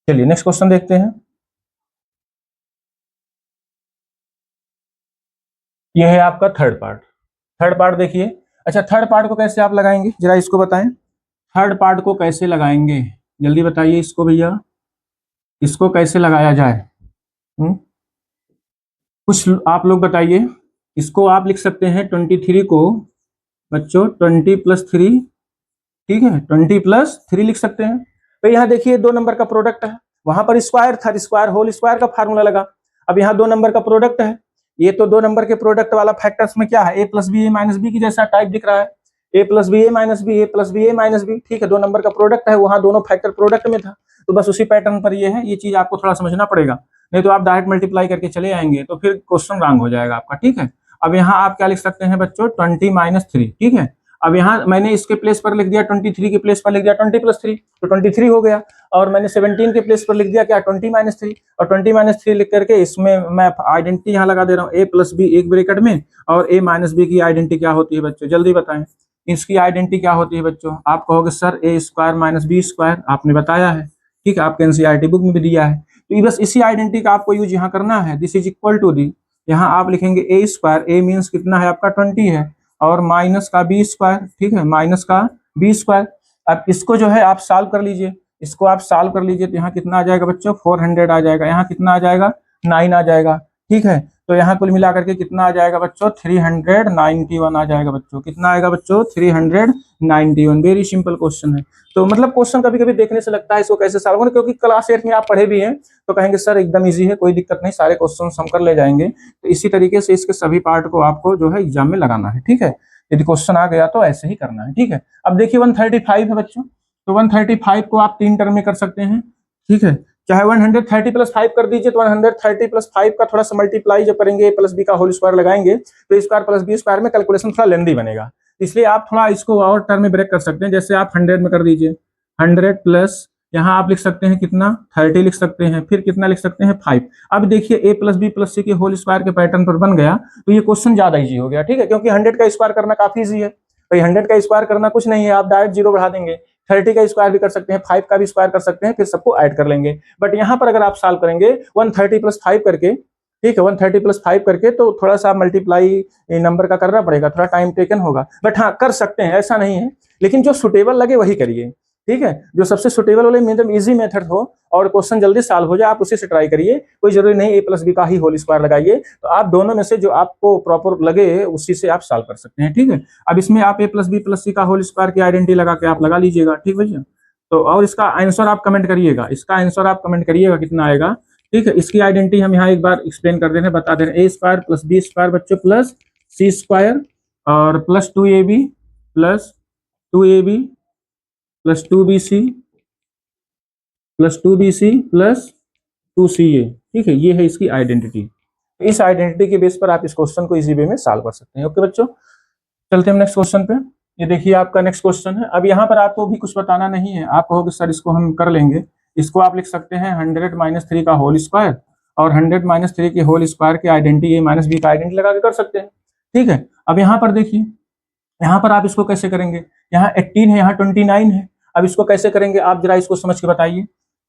चलिए नेक्स्ट क्वेश्चन देखते हैं। ये है आपका थर्ड पार्ट। थर्ड पार्ट देखिए। अच्छा, थर्ड पार्ट को कैसे आप लगाएंगे, जरा इसको बताएं। थर्ड पार्ट को कैसे लगाएंगे, जल्दी बताइए इसको भैया, इसको कैसे लगाया जाए। हम्म कुछ आप लोग बताइए। इसको आप लिख सकते हैं 23 को बच्चों 20+3, ठीक है, 20+3 लिख सकते हैं। तो यहाँ देखिए 2 नंबर का प्रोडक्ट है, वहां पर स्क्वायर था, स्क्वायर होल स्क्वायर का फार्मूला लगा। अब यहाँ 2 नंबर का प्रोडक्ट है, ये तो 2 नंबर के प्रोडक्ट वाला फैक्टर्स में क्या है, a+b a-b की जैसा टाइप दिख रहा है, a+b a-b a+b a-b, ठीक है, 2 नंबर का प्रोडक्ट है, वहां दोनों फैक्टर प्रोडक्ट में था, तो बस उसी पैटर्न पर ये है। ये चीज आपको थोड़ा समझना पड़ेगा, नहीं तो आप डायरेक्ट मल्टीप्लाई करके चले आएंगे तो फिर क्वेश्चन रॉन्ग हो जाएगा आपका, ठीक है। अब यहाँ आप क्या लिख सकते हैं बच्चों, 20-3, ठीक है। अब यहाँ मैंने इसके प्लेस पर लिख दिया 23 के प्लेस पर लिख दिया 20+3, तो 23 हो गया। और मैंने 17 के प्लेस पर लिख दिया क्या, 20-3, और 20-3 लिख करके इसमें मैं आइडेंटिटी यहाँ लगा दे रहा हूँ, a+b एक ब्रैकेट में, और a-b की आइडेंटिटी क्या होती है बच्चों, जल्दी बताएं। इसकी आइडेंटिटी क्या होती है बच्चों, आप कहोगे सर a² - b², आपने बताया है, ठीक है, आपके एनसीईआरटी बुक में भी दिया है। तो बस इसी आइडेंटिटी का आपको यूज यहाँ करना है। This is equal to the, यहाँ आप लिखेंगे a², a मीन्स कितना है आपका 20 है, और माइनस का b², ठीक है, माइनस का b²। अब इसको जो है आप सॉल्व कर लीजिए, इसको आप सॉल्व कर लीजिए, तो यहाँ कितना आ जाएगा बच्चों, 400 आ जाएगा, यहाँ कितना आ जाएगा, 9 आ जाएगा, ठीक है। तो यहाँ कुल मिला करके कितना आ जाएगा बच्चों, 391 आ जाएगा बच्चों, कितना आएगा बच्चों, 391। वेरी सिंपल क्वेश्चन है। तो मतलब क्वेश्चन कभी कभी देखने से लगता है इसको कैसे सॉल्व करें, क्योंकि क्लास 8 में आप पढ़े भी हैं, तो कहेंगे सर एकदम इजी है, कोई दिक्कत नहीं, सारे क्वेश्चन हम कर ले जाएंगे। तो इसी तरीके से इसके सभी पार्ट को आपको जो है एग्जाम में लगाना है, ठीक है। यदि क्वेश्चन आ गया तो ऐसे ही करना है, ठीक है। अब देखिए 135 है बच्चों, तो 135 को आप 3 टर्म में कर सकते हैं, ठीक है। चाहे 130+5 कर दीजिए, तो 130+5 का थोड़ा सा मल्टीप्लाई जब करेंगे a+b का होल स्क्वायर लगाएंगे, तो a² + b² में कैलकुलेशन थोड़ा लेंदी बनेगा, इसलिए आप थोड़ा इसको और टर्म में ब्रेक कर सकते हैं। जैसे आप 100 में कर दीजिए, 100 प्लस यहाँ आप लिख सकते हैं कितना, 30 लिख सकते हैं, फिर कितना लिख सकते हैं 5। अब देखिए a+b+c के होल स्क्वायर के पैटर्न पर बन गया, तो ये क्वेश्चन ज्यादा इजी हो गया, ठीक है, क्योंकि 100 का स्क्वायर करना काफी इजी है। भाई 100 का स्क्वायर करना कुछ नहीं है, आप डायरेक्ट 0 बढ़ा देंगे, 30 का स्क्वायर भी कर सकते हैं, 5 का भी स्क्वायर कर सकते हैं, फिर सबको ऐड कर लेंगे। बट यहाँ पर अगर आप सॉल्व करेंगे 130+5 करके, ठीक है, 130+5 करके, तो थोड़ा सा मल्टीप्लाई नंबर का करना पड़ेगा, थोड़ा टाइम टेकन होगा, बट हाँ कर सकते हैं, ऐसा नहीं है। लेकिन जो सुटेबल लगे वही करिए, ठीक है, जो सबसे सुटेबल वाले मतलब इजी मेथड हो और क्वेश्चन जल्दी सॉल्व हो जाए, आप उसी से ट्राई करिए। कोई जरूरी नहीं a+b का ही होल स्क्वायर लगाइए, तो आप दोनों में से जो आपको प्रॉपर लगे उसी से आप सॉल्व कर सकते हैं, ठीक है। अब इसमें आप a+b+c का होल स्क्वायर की आइडेंटिटी लगा के आप लगा लीजिएगा, ठीक भैया। तो और इसका आंसर आप कमेंट करिएगा, इसका आंसर आप कमेंट करिएगा कितना आएगा, ठीक है। इसकी आइडेंटिटी हम यहाँ एक बार एक्सप्लेन कर देते हैं, बता दे रहे हैं, a² + b² बच्चों प्लस c² और plus 2ab plus 2bc plus 2ca, ठीक है, ये है इसकी आइडेंटिटी। इस आइडेंटिटी के बेस पर आप इस क्वेश्चन को इजी वे में सॉल्व कर सकते हैं। ओके बच्चों, चलते हैं नेक्स्ट क्वेश्चन पे। ये देखिए आपका नेक्स्ट क्वेश्चन है। अब यहाँ पर आपको भी कुछ बताना नहीं है, आप कहोगे सर इसको हम कर लेंगे। इसको आप लिख सकते हैं 100 - 3 का होल स्क्वायर, और 100 - 3 के होल स्क्वायर की आइडेंटिटी a-b का आइडेंटिटी लगा के कर सकते हैं, ठीक है। अब यहाँ पर देखिए, यहाँ पर आप इसको कैसे करेंगे, यहाँ 18 है, यहाँ 29 है। अब इसको कैसे करेंगे आप जरा इसको समझ के बताइए,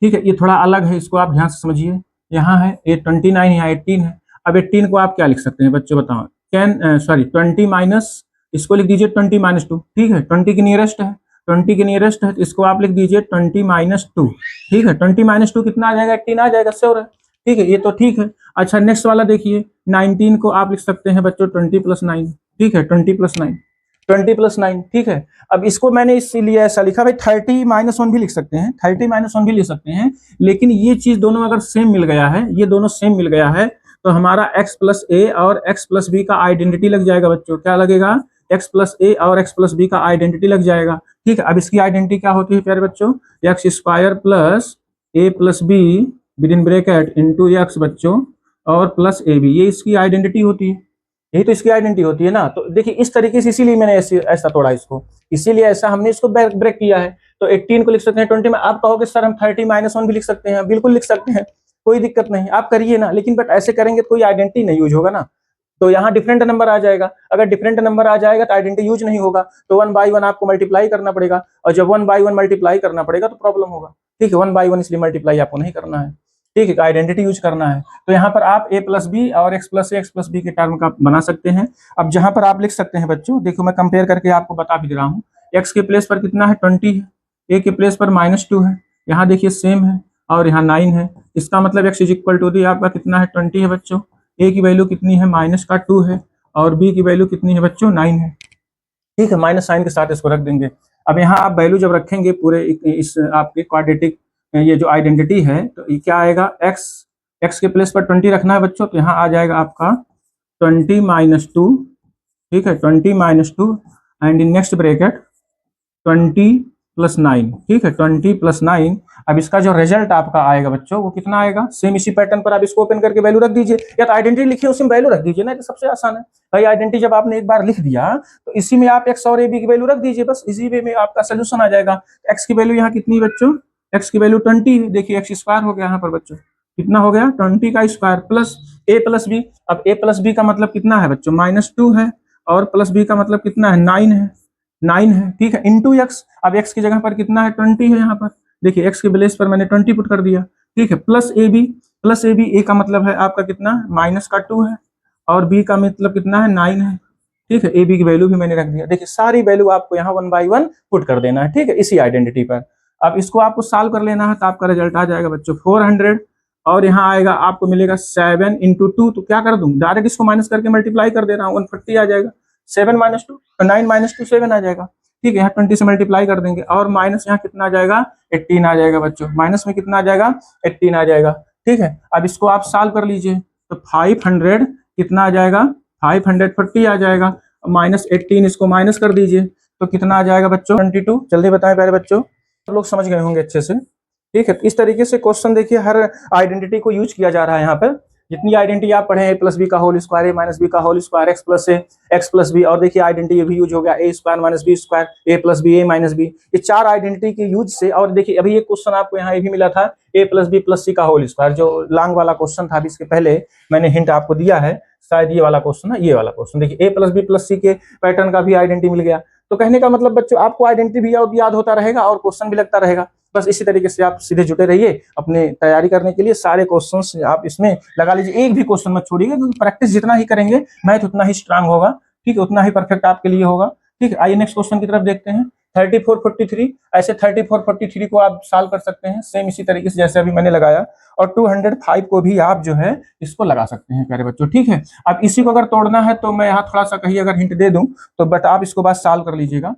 ठीक है, ये थोड़ा अलग है, इसको आप ध्यान से समझिए। यहाँ है ये 29, यहाँ 18 है। अब 18 को आप क्या लिख सकते हैं बच्चों, बताओ। 20 माइनस, इसको लिख दीजिए 20 - 2, ठीक है, 20 की नियरेस्ट है, 20 की नियरेस्ट है, इसको आप लिख दीजिए 20 - 2, ठीक है। 20 - 2 कितना आ जाएगा, 18 आ जाएगा, श्योर है, ठीक है, ये तो ठीक है। अच्छा नेक्स्ट वाला देखिए, 19 को आप लिख सकते हैं बच्चों 20 + 9, ठीक है, 20 + 9, 20 + 9, ठीक है। अब इसको मैंने इसीलिए ऐसा लिखा, भाई 30 - 1 भी लिख सकते हैं, 30 - 1 भी लिख सकते हैं, लेकिन ये चीज दोनों अगर सेम मिल गया है, ये दोनों सेम मिल गया है, तो हमारा x प्लस ए और x प्लस बी का आइडेंटिटी लग जाएगा बच्चों। क्या लगेगा? x प्लस ए और x प्लस बी का आइडेंटिटी लग जाएगा। ठीक है, अब इसकी आइडेंटिटी क्या होती है प्यारे बच्चों? X square plus A plus be with in bracket into x बच्चों और प्लस ए बी, ये इसकी आइडेंटिटी होती है। यही तो इसकी आइडेंटिटी होती है ना। तो देखिए इस तरीके से, इसीलिए मैंने ऐसा तोड़ा इसको, इसीलिए ऐसा हमने इसको ब्रेक किया है। तो 18 को लिख सकते हैं 20 में। आप कहोगे सर हम 30-1 भी लिख सकते हैं, बिल्कुल लिख सकते हैं, कोई दिक्कत नहीं, आप करिए ना। लेकिन बट ऐसे करेंगे तो कोई आइडेंटिटी नहीं यूज होगा ना, तो यहाँ डिफरेंट नंबर आ जाएगा। अगर डिफरेंट नंबर आ जाएगा तो आइडेंटिटी यूज नहीं होगा, तो 1 बाई 1 आपको मल्टीप्लाई करना पड़ेगा, और जब 1 बाई 1 मल्टीप्लाई करना पड़ेगा तो प्रॉब्लम होगा। ठीक है, 1 बाई 1 इसलिए मल्टीप्लाई आपको नहीं करना है। ठीक है, आइडेंटिटी यूज करना है। तो यहाँ पर आप a प्लस बी और x plus A X plus B के टर्म का बना सकते हैं। अब जहां पर आप लिख सकते हैं बच्चों, देखो मैं कंपेयर करके आपको बता भी दे रहा हूँ। x के प्लेस पर कितना है? 20 है, a के प्लेस पर -2 है, यहाँ देखिए सेम है, और यहाँ 9 है। इसका मतलब x is equal to the आपका कितना है? 20 है बच्चों। a की वैल्यू कितनी है? -2 है, और b की वैल्यू कितनी है बच्चों? 9 है। ठीक है, माइनस साइन के साथ इसको रख देंगे। अब यहाँ आप वैल्यू जब रखेंगे पूरे इस आपके क्वाड्रेटिक, ये जो आइडेंटिटी है, तो ये क्या आएगा? x के प्लेस पर 20 रखना है बच्चों, तो यहाँ आ जाएगा आपका 20 - 2। ठीक है, 20 - 2 एंड इन नेक्स्ट ब्रैकेट 20 + 9। ठीक है, 20 + 9। अब इसका जो रिजल्ट आपका आएगा बच्चों वो कितना आएगा? सेम इसी पैटर्न पर आप इसको ओपन करके वैल्यू रख दीजिए, या तो आइडेंटिटी लिखिए उसमें वैल्यू रख दीजिए ना, तो सबसे आसान है भाई। आइडेंटिटी जब आपने एक बार लिख दिया तो इसी में आप x और ab की वैल्यू रख दीजिए, बस इसी वे में आपका सोल्यूशन आ जाएगा। x की वैल्यू यहाँ कितनी बच्चों? x की वैल्यू 20, देखिए x स्क्वायर हो गया यहाँ पर बच्चों, कितना हो गया? 20 का square plus a plus B. अब a प्लस बी का मतलब कितना है बच्चों? -2 है, और प्लस बी का मतलब कितना है? 9 है, 9 है। ठीक है, इंटू एक्स। अब x की जगह पर कितना है? 20 है यहाँ पर, देखिए x के प्लेस पर मैंने 20 पुट कर दिया। ठीक है, plus A B. Plus A B, A का मतलब है आपका कितना? -2 है, और बी का मतलब कितना है? 9 है। ठीक है, ए बी की वैल्यू भी मैंने रख दिया। देखिए सारी वैल्यू आपको यहाँ 1 बाई 1 पुट कर देना है। ठीक है, इसी आइडेंटिटी पर। अब इसको आपको सॉल्व कर लेना है, तो आपका रिजल्ट आ जाएगा बच्चों 400, और यहाँ आएगा आपको मिलेगा 7 × 2। तो क्या कर दूं? डायरेक्ट इसको माइनस करके मल्टीप्लाई कर दे रहा हूँ, 140 आ जाएगा। 7 - 2, 9 - 2 7 आ जाएगा। ठीक है, यहाँ 20 से मल्टीप्लाई कर देंगे, और माइनस यहाँ कितना आ जाएगा? 18 आ जाएगा बच्चों। माइनस में कितना आ जाएगा? 18 आ जाएगा। ठीक है, अब इसको आप सॉल्व कर लीजिए, तो 500 कितना आ जाएगा? 540 आ जाएगा। -18 इसको माइनस कर दीजिए, तो कितना आ जाएगा बच्चों? 22। जल्दी बताएं प्यारे बच्चों, सब लोग समझ गए होंगे अच्छे से। ठीक है, इस तरीके से क्वेश्चन देखिए हर आइडेंटिटी को यूज किया जा रहा है यहाँ पर। जितनी आइडेंटिटी आप पढ़े, a प्लस बी का whole square, a minus B का whole square, X plus A X plus B, और देखिए आइडेंटिटी ये भी यूज हो गया a square minus B square, a plus B, a minus B. ये 4 आइडेंटिटी के यूज से, और देखिए अभी एक क्वेश्चन आपको यहाँ ये भी मिला था, a plus B plus C का होल स्क्वायर, जो लॉन्ग वाला क्वेश्चन था। अभी इसके पहले मैंने हिंट आपको दिया है, शायद ये वाला क्वेश्चन है, ये वाला क्वेश्चन देखिए, a प्लस बी प्लस सी के पैटर्न का भी आइडेंटिटी मिल गया। तो कहने का मतलब बच्चों, आपको आइडेंटिटी भी याद होता रहेगा और क्वेश्चन भी लगता रहेगा। बस इसी तरीके से आप सीधे जुटे रहिए अपने तैयारी करने के लिए। सारे क्वेश्चंस आप इसमें लगा लीजिए, एक भी क्वेश्चन मत छोड़िएगा, क्योंकि प्रैक्टिस जितना ही करेंगे मैथ उतना ही स्ट्रांग होगा। ठीक है, उतना ही परफेक्ट आपके लिए होगा। ठीक है, आइए नेक्स्ट क्वेश्चन की तरफ देखते हैं। 3443, ऐसे 3443 को आप सॉल्व कर सकते हैं सेम इसी तरीके से जैसे अभी मैंने लगाया, और 205 को भी आप जो है इसको लगा सकते हैं प्यारे बच्चों। ठीक है, अब इसी को अगर तोड़ना है तो मैं यहाँ थोड़ा सा कहीं अगर हिंट दे दूं तो, बट आप इसको बस सॉल्व कर लीजिएगा।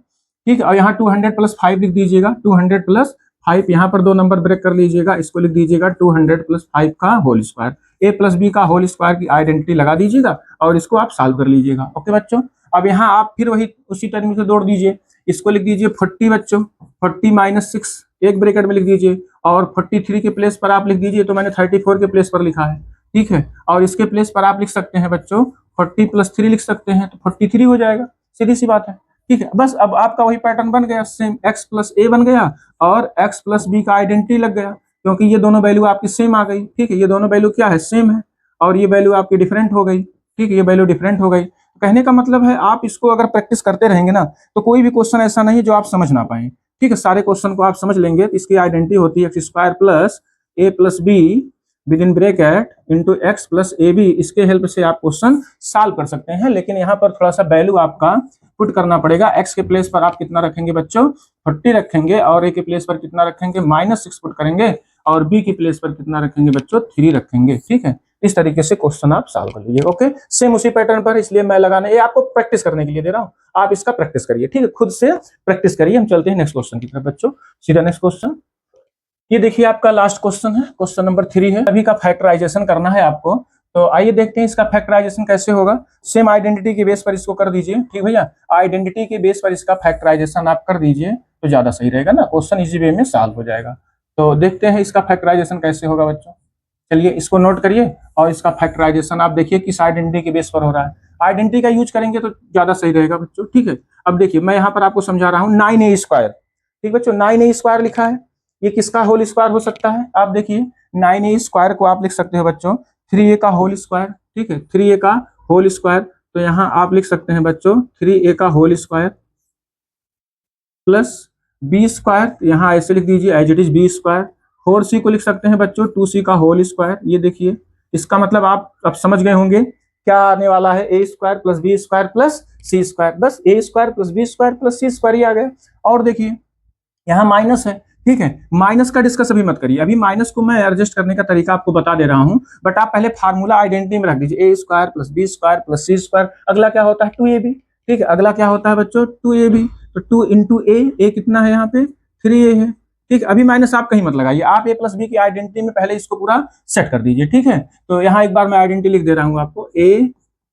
ठीक है, और यहाँ 200 + 5 लिख दीजिएगा, 200 + 5, यहाँ पर 2 नंबर ब्रेक कर लीजिएगा, इसको लिख दीजिएगा 200 + 5 का whole square. a plus B का होल स्क्वायर की आइडेंटिटी लगा दीजिएगा, और इसको आप सॉल्व कर लीजिएगा। ओके बच्चों, अब यहाँ आप फिर वही उसी टर्म से जोड़ दीजिए, इसको लिख दीजिए 40 बच्चों, 40 - 6 एक ब्रैकेट में लिख दीजिए, और 43 के प्लेस पर आप लिख दीजिए, तो मैंने 34 के प्लेस पर लिखा है। ठीक है, और इसके प्लेस पर आप लिख सकते हैं बच्चों 40 + 3 लिख सकते हैं, तो 43 हो जाएगा, सीधी सी बात है। ठीक है, बस अब आपका वही पैटर्न बन गया, सेम x + a बन गया, और x + b का आइडेंटिटी लग गया, क्योंकि ये दोनों वैल्यू आपकी सेम आ गई। ठीक है, ये दोनों वैल्यू क्या है? सेम है, और ये वैल्यू आपकी डिफरेंट हो गई। ठीक है, ये वैल्यू डिफरेंट हो गई। कहने का मतलब है आप इसको अगर प्रैक्टिस करते रहेंगे ना, तो कोई भी क्वेश्चन ऐसा नहीं है जो आप समझ ना पाए। ठीक है, सारे क्वेश्चन को आप समझ लेंगे। तो इसकी आइडेंटिटी होती है x² + a + b with in bracket into x + ab। इसके हेल्प से आप क्वेश्चन सॉल्व कर सकते हैं, लेकिन यहाँ पर थोड़ा सा वैल्यू आपका पुट करना पड़ेगा। x के प्लेस पर आप कितना रखेंगे बच्चों? 40 रखेंगे, और a के प्लेस पर कितना रखेंगे? -6 पुट करेंगे, और b के प्लेस पर कितना रखेंगे बच्चों? 3 रखेंगे। ठीक है, इस तरीके से क्वेश्चन आप सॉल्व कर लीजिए। ओके, सेम उसी पैटर्न पर, इसलिए मैं लगाने, ये आपको प्रैक्टिस करने के लिए दे रहा हूँ, आप इसका प्रैक्टिस करिए। ठीक है, खुद से प्रैक्टिस करिए। हम चलते हैं नेक्स्ट क्वेश्चन की तरफ बच्चों, सीधा नेक्स्ट क्वेश्चन। ये देखिए आपका लास्ट क्वेश्चन है, क्वेश्चन नंबर 3 है। सभी का फैक्टराइजेशन करना है आपको। तो आइए देखते हैं इसका फैक्टराइजेशन कैसे होगा। सेम आइडेंटिटी के बेस पर इसको कर दीजिए, ठीक भैया, आइडेंटिटी के बेस पर इसका फैक्टराइजेशन आप कर दीजिए तो ज्यादा सही रहेगा ना, क्वेश्चन इजी वे में सॉल्व हो जाएगा। तो देखते हैं इसका फैक्टराइजेशन कैसे होगा बच्चों। चलिए इसको नोट करिए और इसका फैक्टराइजेशन आप देखिए किस आइडेंटिटी के बेस पर हो रहा है। आइडेंटिटी का यूज करेंगे तो ज्यादा सही रहेगा बच्चों, ठीक है। अब देखिए मैं यहाँ पर आपको समझा रहा हूँ 9a², ठीक बच्चों, 9a² लिखा है, ये किसका होल स्क्वायर हो सकता है। आप देखिए 9a² को आप लिख सकते हो बच्चों 3a का होल स्क्वायर, ठीक है, 3a का होल स्क्वायर। तो यहाँ आप लिख सकते हैं बच्चों 3a का होल स्क्वायर प्लस b², यहाँ ऐसे लिख दीजिए as it is b²। 4c को लिख सकते हैं बच्चों 2c का होल स्क्वायर। ये देखिए इसका मतलब आप अब समझ गए होंगे क्या आने वाला है, a² plus b² plus c², बस a² plus b² plus c² ही आ गया। और देखिए यहाँ माइनस है, ठीक है, माइनस का डिस्कस अभी मत करिए, अभी माइनस को मैं एडजस्ट करने का तरीका आपको बता दे रहा हूँ, बट आप पहले फार्मूला आइडेंटिटी में रख दीजिए a² plus b² plus c²। अगला क्या होता है 2ab, ठीक है, अगला क्या होता है बच्चों 2ab। तो 2 इंटू ए कितना है यहाँ पे 3a है, ठीक है। अभी माइनस आप कहीं मत लगाइए, आप a प्लस बी की आइडेंटिटी में पहले इसको पूरा सेट कर दीजिए, ठीक है। तो यहाँ एक बार मैं आइडेंटिटी लिख दे रहा हूँ आपको, a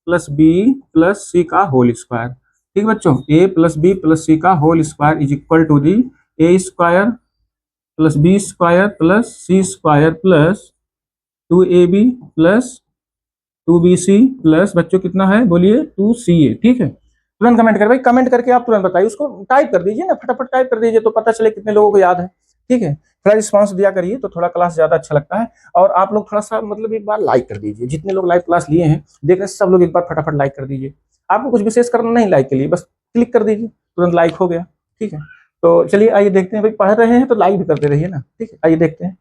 plus B plus C का होल स्क्वायर, ठीक बच्चों, a plus B plus C का whole square is equal to the a² plus b² plus c² plus 2ab plus 2bc plus बच्चों कितना है बोलिए 2ca, ठीक है। तुरंत कमेंट कर भाई, कमेंट करके आप तुरंत बताइए, उसको टाइप कर दीजिए ना, फटाफट टाइप कर दीजिए तो पता चले कितने लोगों को याद है, ठीक है। थोड़ा रिस्पांस दिया करिए तो थोड़ा क्लास ज्यादा अच्छा लगता है। और आप लोग थोड़ा सा मतलब एक बार लाइक कर दीजिए, जितने लोग लाइव क्लास लिए हैं देख रहे सब लोग एक बार फटाफट लाइक कर दीजिए। आपको कुछ विशेष करना नहीं लाइक के लिए, बस क्लिक कर दीजिए तुरंत लाइक हो गया, ठीक है। तो चलिए आइए देखते हैं, भाई पढ़ रहे हैं तो लाइक भी करते रहिए ना, ठीक है। आइए देखते हैं,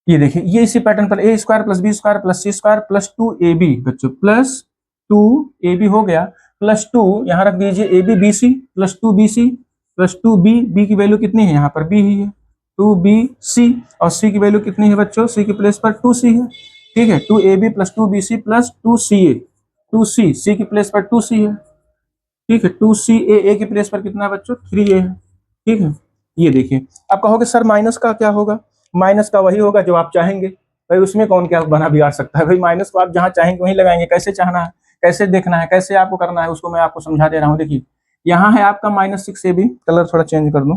ये देखिए ये इसी पैटर्न पर a² plus b² plus c² plus 2ab बच्चों प्लस 2ab हो गया प्लस 2 यहाँ रख दीजिए ab bc plus 2bc plus 2b, b की वैल्यू कितनी है यहाँ पर b ही है 2bc, और c की वैल्यू कितनी है बच्चों c की प्लेस पर 2c है, ठीक है। 2ab plus 2bc plus 2ca, 2c c की प्लेस पर 2c है, ठीक है। 2ca a की प्लेस पर कितना है बच्चों 3a है, ठीक है। ये देखिए आप कहोगे सर माइनस का क्या होगा, माइनस का वही होगा जो आप चाहेंगे, भाई उसमें कौन क्या बना बिगाड़ सकता है, भाई माइनस को आप जहां चाहेंगे वहीं लगाएंगे, कैसे चाहना है, कैसे देखना है, कैसे आपको करना है, उसको मैं आपको समझा दे रहा हूँ। देखिए यहाँ है आपका -6ab, कलर थोड़ा चेंज कर दूं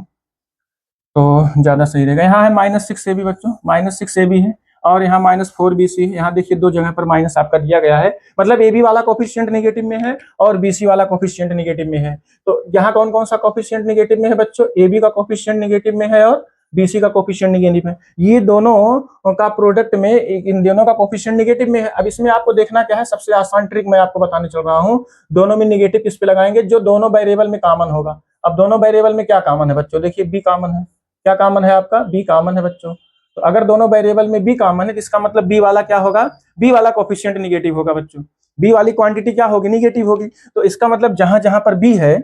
तो ज्यादा सही रहेगा। यहाँ है -6ab बच्चों, -6ab है, और यहाँ -4bc है। यहाँ देखिए दो जगह पर माइनस आपका दिया गया है, मतलब ab वाला कोफिशिएंट नेगेटिव में है और bc वाला कोफिशिएंट नेगेटिव में है। तो यहाँ कौन कौन सा कोफिशिएंट नेगेटिव में है बच्चों, ab का कोफिशिएंट नेगेटिव में है और bc का कोफिशिएंट नेगेटिव है। ये दोनों का प्रोडक्ट में इन दोनों का कोफिशिएंट नेगेटिव में है। अब इसमें आपको देखना क्या है, सबसे आसान ट्रिक मैं आपको बताने चल रहा हूँ। दोनों में नेगेटिव किस पे लगाएंगे, जो दोनों वेरिएबल में कॉमन होगा। अब दोनों वेरिएबल में क्या कॉमन है बच्चों, देखिए बी कॉमन है, क्या कॉमन है आपका बी कॉमन है बच्चों। तो अगर दोनों वेरिएबल में बी कॉमन है तो इसका मतलब बी वाला क्या होगा, बी वाला कोफिशिएंट नेगेटिव होगा बच्चों, बी वाली क्वांटिटी क्या होगी नेगेटिव होगी। तो इसका मतलब जहां जहां पर बी है,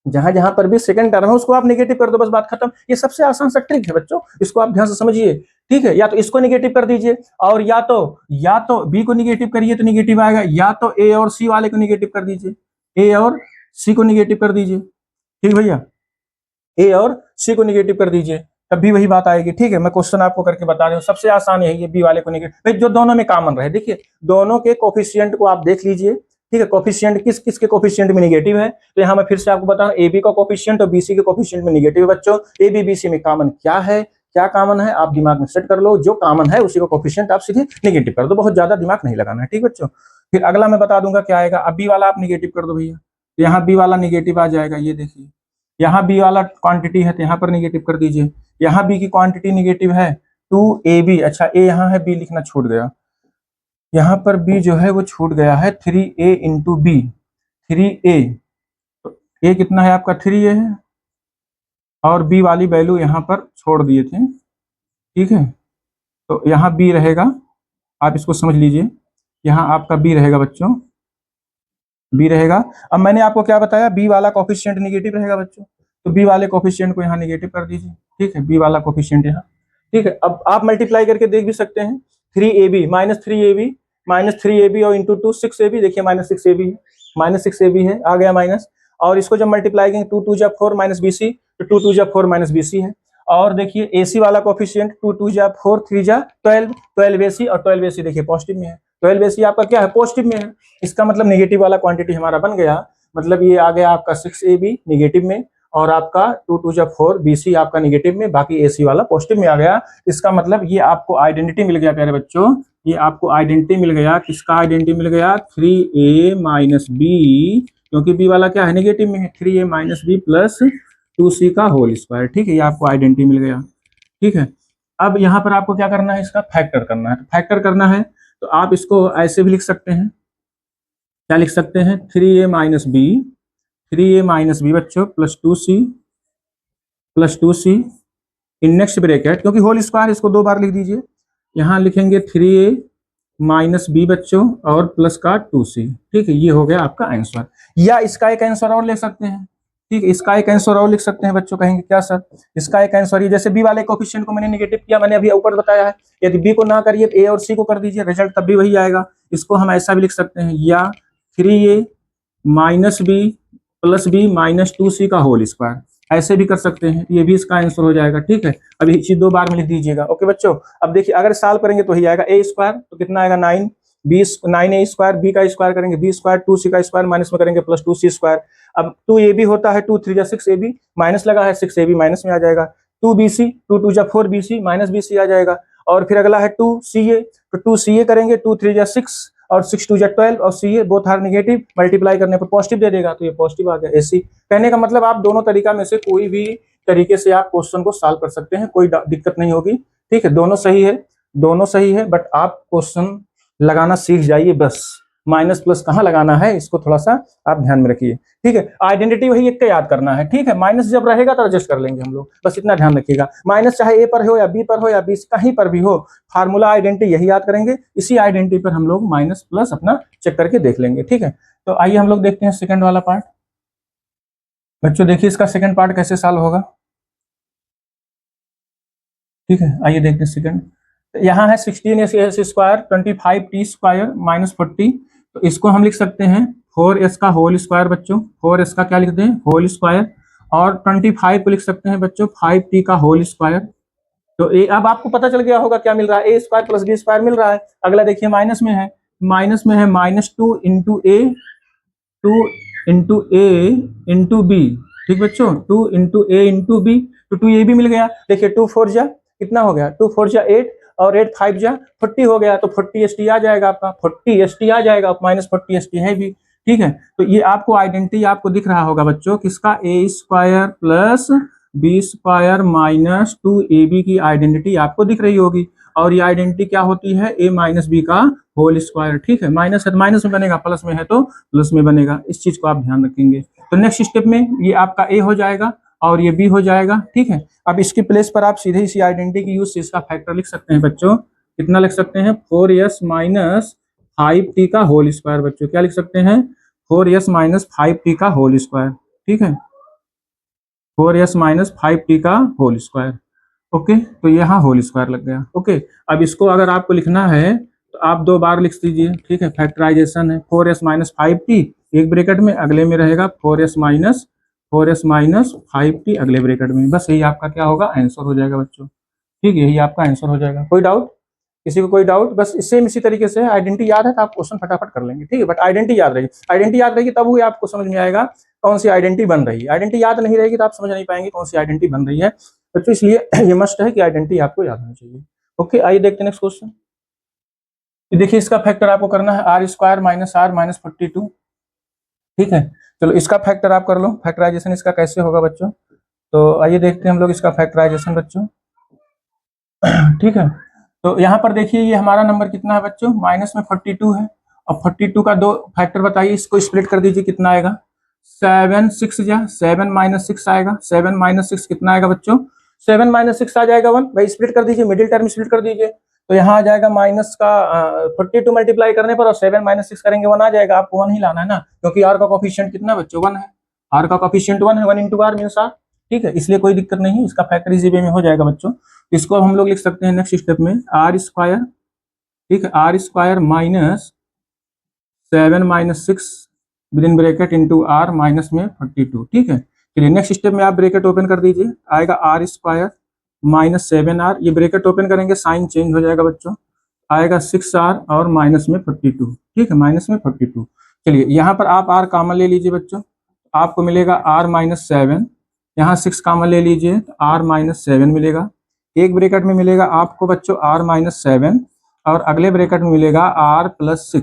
जहां जहां पर भी सेकंड टर्म है उसको आप नेगेटिव कर दो, बस बात खत्म। ये सबसे आसान सा ट्रिक है बच्चों, इसको आप ध्यान से समझिए, ठीक है। या तो इसको नेगेटिव कर दीजिए, और या तो बी को नेगेटिव करिए तो नेगेटिव आएगा, या तो ए और सी वाले को नेगेटिव कर दीजिए, ए और सी को नेगेटिव कर दीजिए, ठीक भैया, ए और सी को नेगेटिव कर दीजिए, तब भी वही बात आएगी, ठीक है। मैं क्वेश्चन आपको करके बता रहा हूँ, सबसे आसान यही है, बी वाले को नेगेटिव, जो दोनों में कॉमन रहे। देखिए दोनों के कोफिशिएंट को आप देख लीजिए, ठीक है, कोफिशिएंट किस किस के कोफिशिएंट में नेगेटिव है। तो यहाँ मैं फिर से आपको बता रहा हूँ, ए बी का कोफिशिएंट और बीसी के कोफिशिएंट में नेगेटिव है बच्चों। ए बी बी सी में कॉमन क्या है, क्या कॉमन है आप दिमाग में सेट कर लो, जो कॉमन है उसी को कोफिशिएंट आप सीधे नेगेटिव कर दो, बहुत ज्यादा दिमाग नहीं लगाना है, ठीक बच्चों। फिर अगला मैं बता दूंगा क्या आएगा। अब बी वाला आप नेगेटिव कर दो भैया, यहाँ बी वाला नेगेटिव आ जाएगा, ये देखिए यहाँ बी वाला क्वांटिटी है तो यहाँ पर नेगेटिव कर दीजिए, यहाँ बी की क्वांटिटी नेगेटिव है 2ab, अच्छा ए यहाँ है, बी लिखना छूट गया, यहाँ पर बी जो है वो छूट गया है 3a इंटू बी, 3a, तो ए कितना है आपका 3a है, और बी वाली वैल्यू यहाँ पर छोड़ दिए थे, ठीक है। तो यहाँ बी रहेगा, आप इसको समझ लीजिए, यहाँ आपका बी रहेगा बच्चों, बी रहेगा। अब मैंने आपको क्या बताया, बी वाला कोफिशिएंट नेगेटिव रहेगा बच्चों, तो बी वाले कोफिशिएंट को यहाँ नेगेटिव कर दीजिए, ठीक है, बी वाला कोफिशिएंट यहाँ, ठीक है। अब आप मल्टीप्लाई करके देख भी सकते हैं, 3ab -3ab और इंटू 2 6ab, देखिए -6ab है, आ गया माइनस, और इसको जब मल्टीप्लाई करेंगे 2 2 जा 4 -bc, तो 2 2 जा 4 -bc है। और देखिए AC वाला कोफिशिएंट 2 2 जा 4 3 जा 12 12ac, और 12ac देखिए पॉजिटिव में है, 12 AC आपका क्या है, पॉजिटिव में है, इसका मतलब नेगेटिव वाला क्वांटिटी हमारा बन गया, मतलब ये आ गया आपका 6AB नेगेटिव में, और आपका 2 2 जा 4 BC आपका नेगेटिव में, बाकी AC वाला पॉजिटिव में आ गया। इसका मतलब ये आपको आइडेंटिटी मिल गया प्यारे बच्चों, ये आपको आइडेंटिटी मिल गया, किसका आइडेंटिटी मिल गया, 3A माइनस बी, क्योंकि बी वाला क्या है, नेगेटिव में है, 3A minus B plus 2C का होल स्क्वायर। ठीक है, ये आपको आइडेंटिटी मिल गया। ठीक है, अब यहाँ पर आपको क्या करना है, इसका फैक्टर करना है। फैक्टर करना है तो आप इसको ऐसे भी लिख सकते हैं, क्या लिख सकते हैं, 3A minus B, 3A minus B बच्चों plus 2C in next bracket, क्योंकि होल स्क्वायर इसको 2 बार लिख दीजिए, यहाँ लिखेंगे 3A माइनस बी बच्चों और प्लस का 2C। ठीक है, ये हो गया आपका आंसर। या इसका एक आंसर और ले सकते हैं, ठीक है, इसका एक आंसर और लिख सकते हैं बच्चों, कहेंगे क्या सर, इसका एक आंसर, ये जैसे बी वाले कोफिशिएंट को मैंने नेगेटिव किया, मैंने अभी ऊपर बताया है, यदि बी को ना करिए तो ए और सी को कर दीजिए, रिजल्ट तब भी वही आएगा। इसको हम ऐसा भी लिख सकते हैं, या 3A minus B plus B minus 2C का होल स्क्वायर, ऐसे भी कर सकते हैं, ये भी इसका आंसर हो जाएगा। ठीक है, अभी चीज 2 बार में लिख दीजिएगा। ओके बच्चों, अब देखिए अगर सॉल्व करेंगे तो ही आएगा ए स्क्वायर, तो कितना आएगा 9, 9A स्क्वायर, बी का स्क्वायर करेंगे बी स्क्वायर, 2C का स्क्वायर माइनस में करेंगे प्लस 2C स्क्वायर। अब 2AB होता है, 2 3 जा 6AB, माइनस लगा है 6AB माइनस में आ जाएगा, 2BC, 2 2 जा 4BC माइनस BC आ जाएगा, और फिर अगला है 2CA, तो 2CA करेंगे, 2 3 जा 6 और 6 2 जा 12 और CA both are negative, multiply करने पर पॉजिटिव दे देगा, तो ये पॉजिटिव आ गया AC। कहने का मतलब आप दोनों तरीका में से कोई भी तरीके से आप क्वेश्चन को सॉल्व कर सकते हैं, कोई दिक्कत नहीं होगी। ठीक है, दोनों सही है, दोनों सही है, बट आप क्वेश्चन लगाना सीख जाइए बस, माइनस प्लस कहाँ लगाना है इसको थोड़ा सा आप ध्यान में रखिए। ठीक है, आइडेंटिटी वही एक का याद करना है। ठीक है, माइनस जब रहेगा तो एडजस्ट कर लेंगे हम लोग, बस इतना ध्यान रखिएगा। माइनस चाहे ए पर हो या बी पर हो या बी कहीं पर भी हो, फार्मूला आइडेंटिटी यही याद करेंगे, इसी आइडेंटिटी पर हम लोग माइनस प्लस अपना चेक करके देख लेंगे। ठीक है, तो आइए हम लोग देखते हैं सेकंड वाला पार्ट। बच्चों देखिए इसका सेकंड पार्ट कैसे सॉल्व होगा। ठीक है, आइए देखते हैं सेकंड। यहाँ है 16S square 25T square minus 40, तो इसको हम लिख सकते हैं 4S का होल स्क्वायर बच्चों, 4S का क्या लिखते हैं, होल स्क्वायर, और 25 को लिख सकते हैं बच्चों 5T का होल स्क्वायर। तो अब आपको पता चल गया होगा क्या मिल रहा है, A square plus B square मिल रहा है। अगला देखिए माइनस में है, -2 into A, 2 into A into B. ठीक बच्चों, 2 इंटू ए इंटू बी, तो 2 भी मिल गया। देखिए 2 4 जा कितना हो गया, 2 4 जा 8 और 8 5 जा 40 हो गया, तो 40 ST आ जाएगा आपका, 40 ST आ जाएगा, माइनस 40 ST है भी। ठीक है, तो ये आपको आइडेंटिटी आपको दिख रहा होगा बच्चों, किसका, A square plus B square minus 2AB की आइडेंटिटी आपको दिख रही होगी, और ये आइडेंटिटी क्या होती है, ए माइनस बी का होल स्क्वायर। ठीक है, माइनस है तो माइनस में बनेगा, प्लस में है तो प्लस में बनेगा, इस चीज को आप ध्यान रखेंगे। तो नेक्स्ट स्टेप में ये आपका ए हो जाएगा और ये बी हो जाएगा। ठीक है, अब इसकी प्लेस पर आप सीधे इसी आइडेंटिटी की यूज से इसका फैक्टर लिख सकते हैं बच्चों, कितना लिख सकते हैं, 4S माइनस 5T का होल स्क्वायर। बच्चों क्या लिख सकते हैं, 4S माइनस 5T का होल स्क्वायर। ठीक है, 4S माइनस 5T का होल स्क्वायर। ओके, तो यहाँ होल स्क्वायर लग गया। ओके, अब इसको अगर आपको लिखना है तो आप 2 बार लिख दीजिए। ठीक है, फैक्टराइजेशन है, 4S माइनस 5T एक ब्रैकेट में, अगले में रहेगा 4S माइनस 5T अगले ब्रैकेट में, बस यही आपका क्या होगा, आंसर हो जाएगा बच्चों। ठीक है, यही आपका आंसर हो जाएगा। कोई डाउट, किसी को कोई डाउट, बस सेम इसी तरीके से आइडेंटिटी याद है तो आप क्वेश्चन फटाफट कर लेंगे। ठीक है, बट आइडेंटिटी याद रहेगी तब हुई आपको समझ में आएगा कौन सी आइडेंटिटी बन रही है। आइडेंटिटी याद नहीं रहेगी तो आप समझ नहीं पाएंगे कौन सी आइडेंटिटी बन रही है बच्चों, इसलिए ये मस्ट है कि आइडेंटिटी आपको याद होनी चाहिए। ओके, आइए देखते हैं नेक्स्ट क्वेश्चन। देखिए इसका फैक्टर आपको करना है R square minus R minus 42। ठीक है, चलो इसका फैक्टर आप कर लो, फैक्टराइजेशन इसका कैसे होगा बच्चों, तो आइए देखते हैं हम लोग इसका फैक्टराइजेशन बच्चों। ठीक है, तो यहाँ पर देखिए ये हमारा नंबर कितना है बच्चों, माइनस में 42 है, अब 42 का 2 फैक्टर बताइए, इसको स्प्लिट कर दीजिए, कितना आएगा, 7 6 जा 7 माइनस 6 आएगा, 7 माइनस 6 कितना आएगा बच्चों, 7 माइनस 6 आ जाएगा 1, भाई स्प्लिट कर दीजिए, मिडिल टर्म स्प्लिट कर दीजिए, तो यहाँ आ जाएगा माइनस का 42 मल्टीप्लाई करने पर और 7 माइनस 6 करेंगे 1 आ जाएगा, आपको 1 ही लाना है ना, क्योंकि आर का कोफिशिएंट कितना बच्चों 1 है, आर का कोफिशिएंट 1 है, 1 इंटू आर मीन्स आर। ठीक है, इसलिए कोई दिक्कत नहीं है, इसका फैक्टर इजी वे में हो जाएगा बच्चों। इसको हम लोग लिख सकते हैं नेक्स्ट स्टेप में आर स्क्वायर। ठीक है, R square minus 7 minus 6 within bracket into R minus में 42। ठीक है, चलिए नेक्स्ट स्टेप में आप ब्रैकेट ओपन कर दीजिए, आएगा आर स्क्वायर माइनस 7R, ये ब्रैकेट ओपन करेंगे साइन चेंज हो जाएगा बच्चों, आएगा 6r और माइनस में 42, ठीक है, माइनस में 42। चलिए यहाँ पर आप r कॉमन ले लीजिए बच्चों, आपको मिलेगा r माइनस 7, यहाँ 6 कॉमन ले लीजिए तो r माइनस 7 मिलेगा। एक ब्रैकेट में मिलेगा आपको बच्चों r माइनस 7 और अगले ब्रैकेट में मिलेगा r प्लस 6,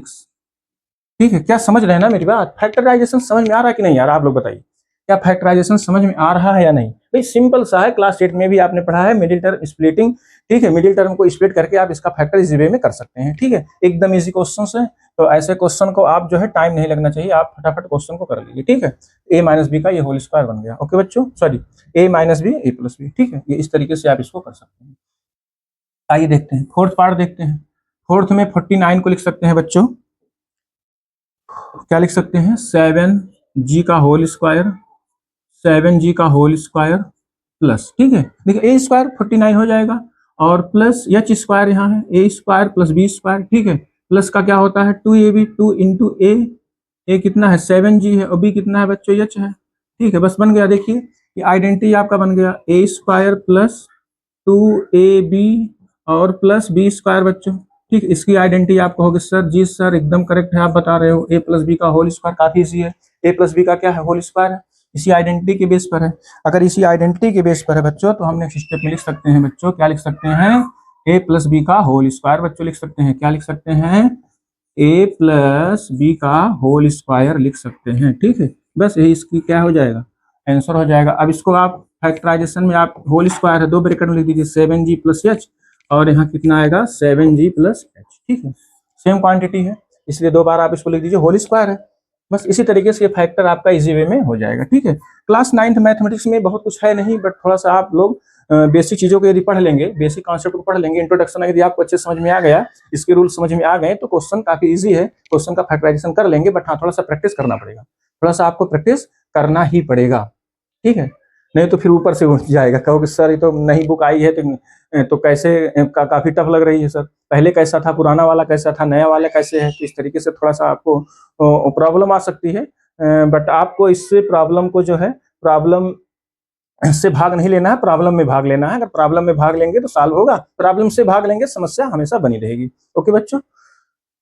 ठीक है। क्या समझ रहे हैं ना मेरी बात? फैक्टराइजेशन समझ में आ रहा है कि नहीं आ रहा, आप लोग बताइए, क्या फैक्टराइजेशन समझ में आ रहा है या नहीं? भाई सिंपल सा है, क्लास 8 में भी आपने पढ़ा है मिडिल टर्म स्प्लिटिंग, ठीक है। मिडिल टर्म को स्प्लिट करके आप इसका फैक्टर इस वे में कर सकते हैं, ठीक है। एकदम इजी क्वेश्चन है, तो ऐसे क्वेश्चन को आप जो है टाइम नहीं लगना चाहिए, आप फटाफट क्वेश्चन को कर लीजिए, ठीक है। ए माइनस बी का ये होल स्क्वायर बन गया, ओके बच्चों, सॉरी ए माइनस बी ए प्लस बी, ठीक है। ये इस तरीके से आप इसको कर सकते हैं। आइए देखते हैं फोर्थ पार्ट देखते हैं। फोर्थ में 49 को लिख सकते हैं बच्चों, क्या लिख सकते हैं, 7g का होल स्क्वायर, 7g का होल स्क्वायर प्लस, ठीक है। देखिए ए स्क्वायर 49 हो जाएगा और प्लस एच स्क्वायर यहाँ है, A square plus B square, ठीक है। प्लस का क्या होता है 2ab, 2 इंटू ए कितना है 7g है और बी कितना है बच्चों एच है, ठीक है। बस बन गया, देखिए ये आइडेंटिटी आपका बन गया, ए स्क्वायर प्लस 2ab और प्लस बी स्क्वायर बच्चों, ठीक। इसकी आइडेंटिटी आपको होगी सर, जी सर एकदम करेक्ट है, आप बता रहे हो, ए प्लस बी का होल स्क्वायर काफी इजी है, ए प्लस बी का क्या है होल स्क्वायर है, इसी आइडेंटिटी के बेस पर है। अगर इसी आइडेंटिटी के बेस पर है बच्चों तो हम नेक्स्ट स्टेप में लिख सकते हैं बच्चों, क्या लिख सकते हैं, ए प्लस बी का होल स्क्वायर बच्चों लिख सकते हैं, क्या लिख सकते हैं, ए प्लस बी का होल स्क्वायर लिख सकते हैं, ठीक है। बस यही इसकी क्या हो जाएगा, आंसर हो जाएगा। अब इसको आप फैक्टराइजेशन में आप होल स्क्वायर है, दो ब्रैकेट में लिख दीजिए 7g प्लस एच और यहाँ कितना आएगा 7g प्लस एच, ठीक है। सेम क्वांटिटी है इसलिए दो बार आप इसको लिख दीजिए होल स्क्वायर है। बस इसी तरीके से ये फैक्टर आपका इजी वे में हो जाएगा, ठीक है। क्लास 9th मैथमेटिक्स में बहुत कुछ है नहीं, बट थोड़ा सा आप लोग बेसिक चीजों को यदि पढ़ लेंगे, बेसिक कॉन्सेप्ट को पढ़ लेंगे, इंट्रोडक्शन यदि आपको अच्छे समझ में आ गया, इसके रूल समझ में आ गए तो क्वेश्चन काफी इजी है, क्वेश्चन का फैक्टराइजेशन कर लेंगे। बट हाँ थोड़ा सा प्रैक्टिस करना पड़ेगा, थोड़ा सा आपको प्रैक्टिस करना ही पड़ेगा, ठीक है। नहीं तो फिर ऊपर से उठ जाएगा, कहोगे सर ये तो नई बुक आई है तो कैसे काफी टफ लग रही है सर, पहले कैसा था, पुराना वाला कैसा था, नया वाला कैसे है, तो इस तरीके से थोड़ा सा आपको प्रॉब्लम आ सकती है। बट आपको इससे प्रॉब्लम को जो है, प्रॉब्लम से भाग नहीं लेना है, प्रॉब्लम में भाग लेना है। अगर प्रॉब्लम में भाग लेंगे तो सॉल्व होगा, प्रॉब्लम से भाग लेंगे समस्या हमेशा बनी रहेगी, ओके बच्चों।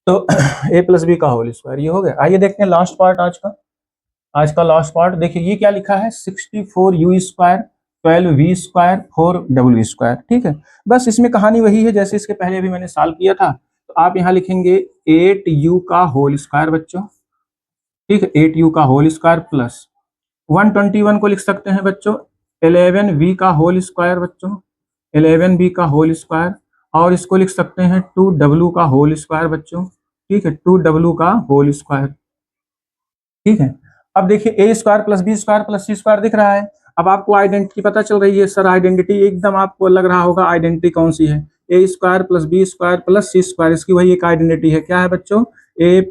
तो ए प्लस बी का होल स्क्वायर ये हो गया। आइए देखते हैं लास्ट पार्ट आज का लास्ट पार्ट। देखिए ये क्या लिखा है, 64u square 12v square 4w square, ठीक है। बस इसमें कहानी वही है जैसे इसके पहले भी मैंने सॉल्व किया था। तो आप यहाँ लिखेंगे 8u का होल स्क्वायर बच्चों, ठीक है, 8u का होल स्क्वायर प्लस 121 को लिख सकते हैं बच्चों 11v का होल स्क्वायर बच्चों, 11v का होल स्क्वायर, और इसको लिख सकते हैं 2w का होल स्क्वायर बच्चों, ठीक है, 2w का होल स्क्वायर, ठीक है। अब देखिए A square plus B square plus C square दिख रहा है। अब आपको आइडेंटिटी पता चल रही है सर, आइडेंटिटी एकदम आपको लग रहा होगा आइडेंटिटी कौन सी है, A square plus B square plus C square, इसकी वही एक आइडेंटिटी है, क्या है बच्चों, A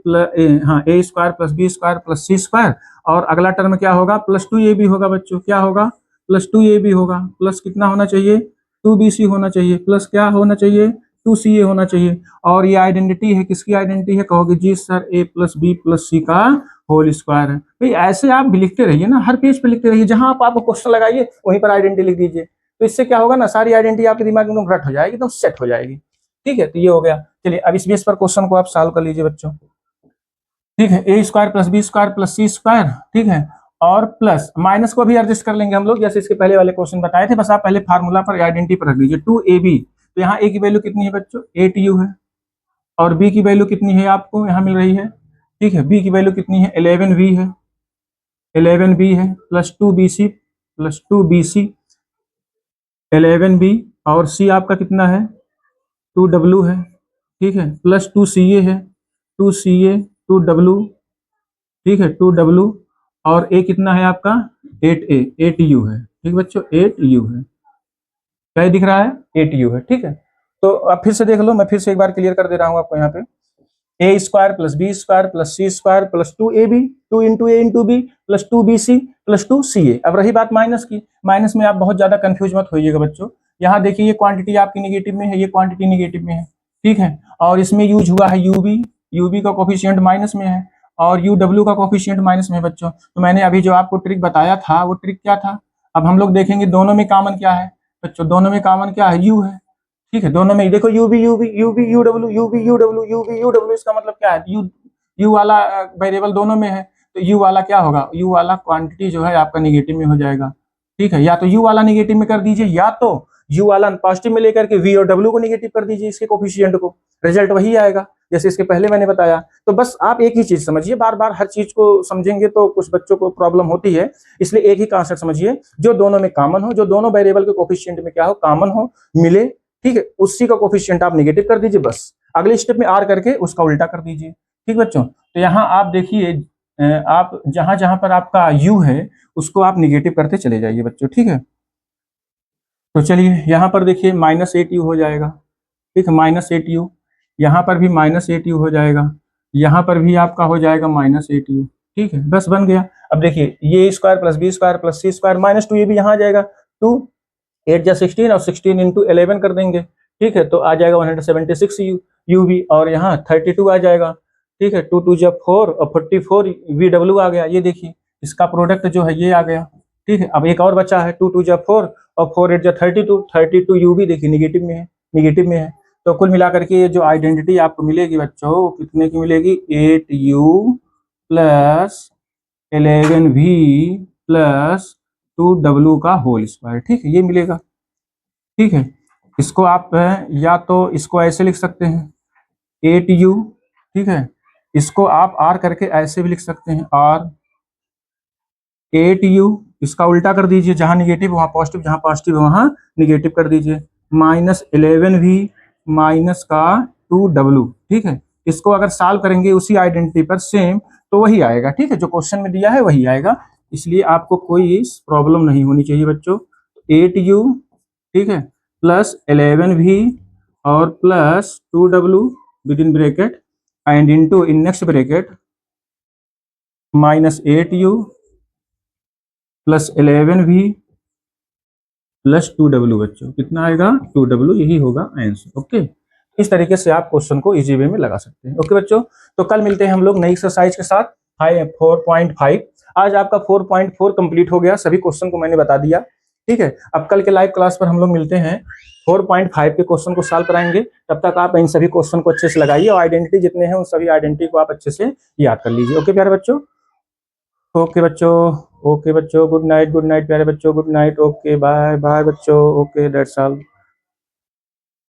square plus B square plus C square, और अगला टर्म क्या होगा प्लस 2ab होगा बच्चों, क्या होगा प्लस 2ab होगा, प्लस कितना होना चाहिए 2bc होना चाहिए, प्लस क्या होना चाहिए 2ca होना चाहिए। और ये आइडेंटिटी है, किसकी आइडेंटिटी है, कहोगे जी सर ए प्लस बी प्लस सी का होल स्क्वायर है। भाई ऐसे आप भी लिखते रहिए ना, हर पेज पे लिखते रहिए, जहां आप क्वेश्चन लगाइए वहीं पर आइडेंटिटी लिख दीजिए, तो इससे क्या होगा ना, सारी आइडेंटिटी आपके दिमाग में रट हो जाएगी, एकदम सेट हो जाएगी, ठीक है। तो ये हो गया। चलिए अब इस बेस पर क्वेश्चन को आप सॉल्व कर लीजिए बच्चों, ठीक है। A square plus B square plus C square, ठीक है, और प्लस माइनस को भी एडजस्ट कर लेंगे हम लोग, जैसे इसके पहले वाले क्वेश्चन बताए थे। बस आप पहले फार्मूला पर आइडेंटिटी पर रख लीजिए 2ab, तो यहाँ ए की वैल्यू कितनी है बच्चों 8u है, और बी की वैल्यू कितनी है आपको यहाँ मिल रही है, ठीक है, बी की वैल्यू कितनी है 11v है, 11v है, प्लस 2bc 11b, और c आपका कितना है 2w है, ठीक है, प्लस 2ca है, 2ca 2w, ठीक है 2w, और a कितना है आपका 8u है, ठीक बच्चों 8u है, क्या दिख रहा है 8u है, ठीक है। तो अब फिर से देख लो, मैं फिर से एक बार क्लियर कर दे रहा हूँ आपको यहाँ पे, A square plus B square plus C square plus 2ab 2 into A into B plus 2bc plus 2ca। अब रही बात माइनस की, माइनस में आप बहुत ज्यादा कंफ्यूज मत होइएगा बच्चों। यहाँ देखिए ये क्वांटिटी आपकी निगेटिव में है, ये क्वांटिटी निगेटिव में है, ठीक है, और इसमें यूज हुआ है यूबी का कोफिशिएंट माइनस में है, और यूडब्ल्यू का कोफिशिएंट माइनस में है बच्चों। तो मैंने अभी जो आपको ट्रिक बताया था वो ट्रिक क्या था, अब हम लोग देखेंगे दोनों में कॉमन क्या है बच्चों, दोनों में कॉमन क्या है यू है, ठीक है, दोनों में देखो UV UV UV U W UV U W UV U W, इसका मतलब क्या है, यू वाला वेरिएबल दोनों में है, तो यू वाला क्या होगा, यू वाला क्वांटिटी जो है आपका निगेटिव में हो जाएगा। ठीक है, या तो यू वाला निगेटिव में कर दीजिए, या तो यू वाला पॉजिटिव में लेकर के वी और डब्ल्यू को निगेटिव कर दीजिए, इसके कोफिशिएंट को, रिजल्ट वही आएगा जैसे इसके पहले मैंने बताया। तो बस आप एक ही चीज समझिए, बार बार हर चीज को समझेंगे तो कुछ बच्चों को प्रॉब्लम होती है, इसलिए एक ही कॉन्सेप्ट समझिए, जो दोनों में कॉमन हो, जो दोनों वेरिएबल के कोफिशिएंट में क्या हो, कॉमन हो, मिले, ठीक है, उसी का कोफिशिएंट आप निगेटिव कर दीजिए बस। अगले स्टेप में आर करके उसका उल्टा कर दीजिए। ठीक बच्चों, तो यहाँ आप देखिए, आप जहां जहां पर आपका यू है उसको आप निगेटिव करते चले जाइए बच्चों। ठीक है, तो चलिए यहाँ पर देखिए -8u हो जाएगा। ठीक है, -8u, यहाँ पर भी -8u हो जाएगा, यहाँ पर भी आपका हो जाएगा -8u। ठीक है, बस बन गया। अब देखिए ये square plus B square plus C square -2 ये भी यहाँ आ जाएगा, 2 8 जा 16 और 16 इंटू 11 कर देंगे। ठीक है, तो आ जाएगा 176 यू भी, और यहाँ 32 आ जाएगा। ठीक है, 2 2 जा 4 और 44 वी डब्ल्यू आ गया। ये देखिए इसका प्रोडक्ट जो है ये आ गया। ठीक है, अब एक और बचा है, 2 2 जा 4 और 4 8 जा 32 यू भी देखिए निगेटिव में है, निगेटिव में है। तो कुल मिलाकर के ये जो आइडेंटिटी आपको मिलेगी बच्चों, वो कितने की मिलेगी, 8u plus 11v plus 2w का होल स्क्वायर। ठीक है, ये मिलेगा। ठीक है, इसको आप या तो इसको ऐसे लिख सकते हैं 8u, ठीक है, इसको आप r करके ऐसे भी लिख सकते हैं r 8u, इसका उल्टा कर दीजिए, जहां निगेटिव वहां पॉजिटिव, जहां पॉजिटिव वहां निगेटिव कर दीजिए, -11v माइनस का 2w। ठीक है, इसको अगर सॉल्व करेंगे उसी आइडेंटिटी पर सेम तो वही आएगा। ठीक है, जो क्वेश्चन में दिया है वही आएगा, इसलिए आपको कोई प्रॉब्लम नहीं होनी चाहिए बच्चों। 8u, ठीक है, प्लस 11v और plus 2w with in bracket and into in next bracket -8u plus 11v plus 2w। बच्चों कितना आएगा, 2w, यही होगा आंसर। ओके, इस तरीके से आप क्वेश्चन को इजी वे में लगा सकते हैं। ओके बच्चों, तो कल मिलते हैं हम लोग नई एक्सरसाइज के साथ 4.5। आज आपका 4.4 कंप्लीट हो गया, सभी क्वेश्चन को मैंने बता दिया। ठीक है, अब कल के लाइव क्लास पर हम लोग मिलते हैं, 4.5 के क्वेश्चन को सॉल्व कराएंगे। तब तक आप इन सभी क्वेश्चन को अच्छे से लगाइए और आइडेंटिटी जितने हैं उन सभी आइडेंटिटी को आप अच्छे से याद कर लीजिए। ओके प्यारे बच्चों, ओके बच्चों, ओके बच्चों, गुड नाइट प्यारे बच्चों, good night, okay bye bye बच्चों, ओके दैट्स ऑल।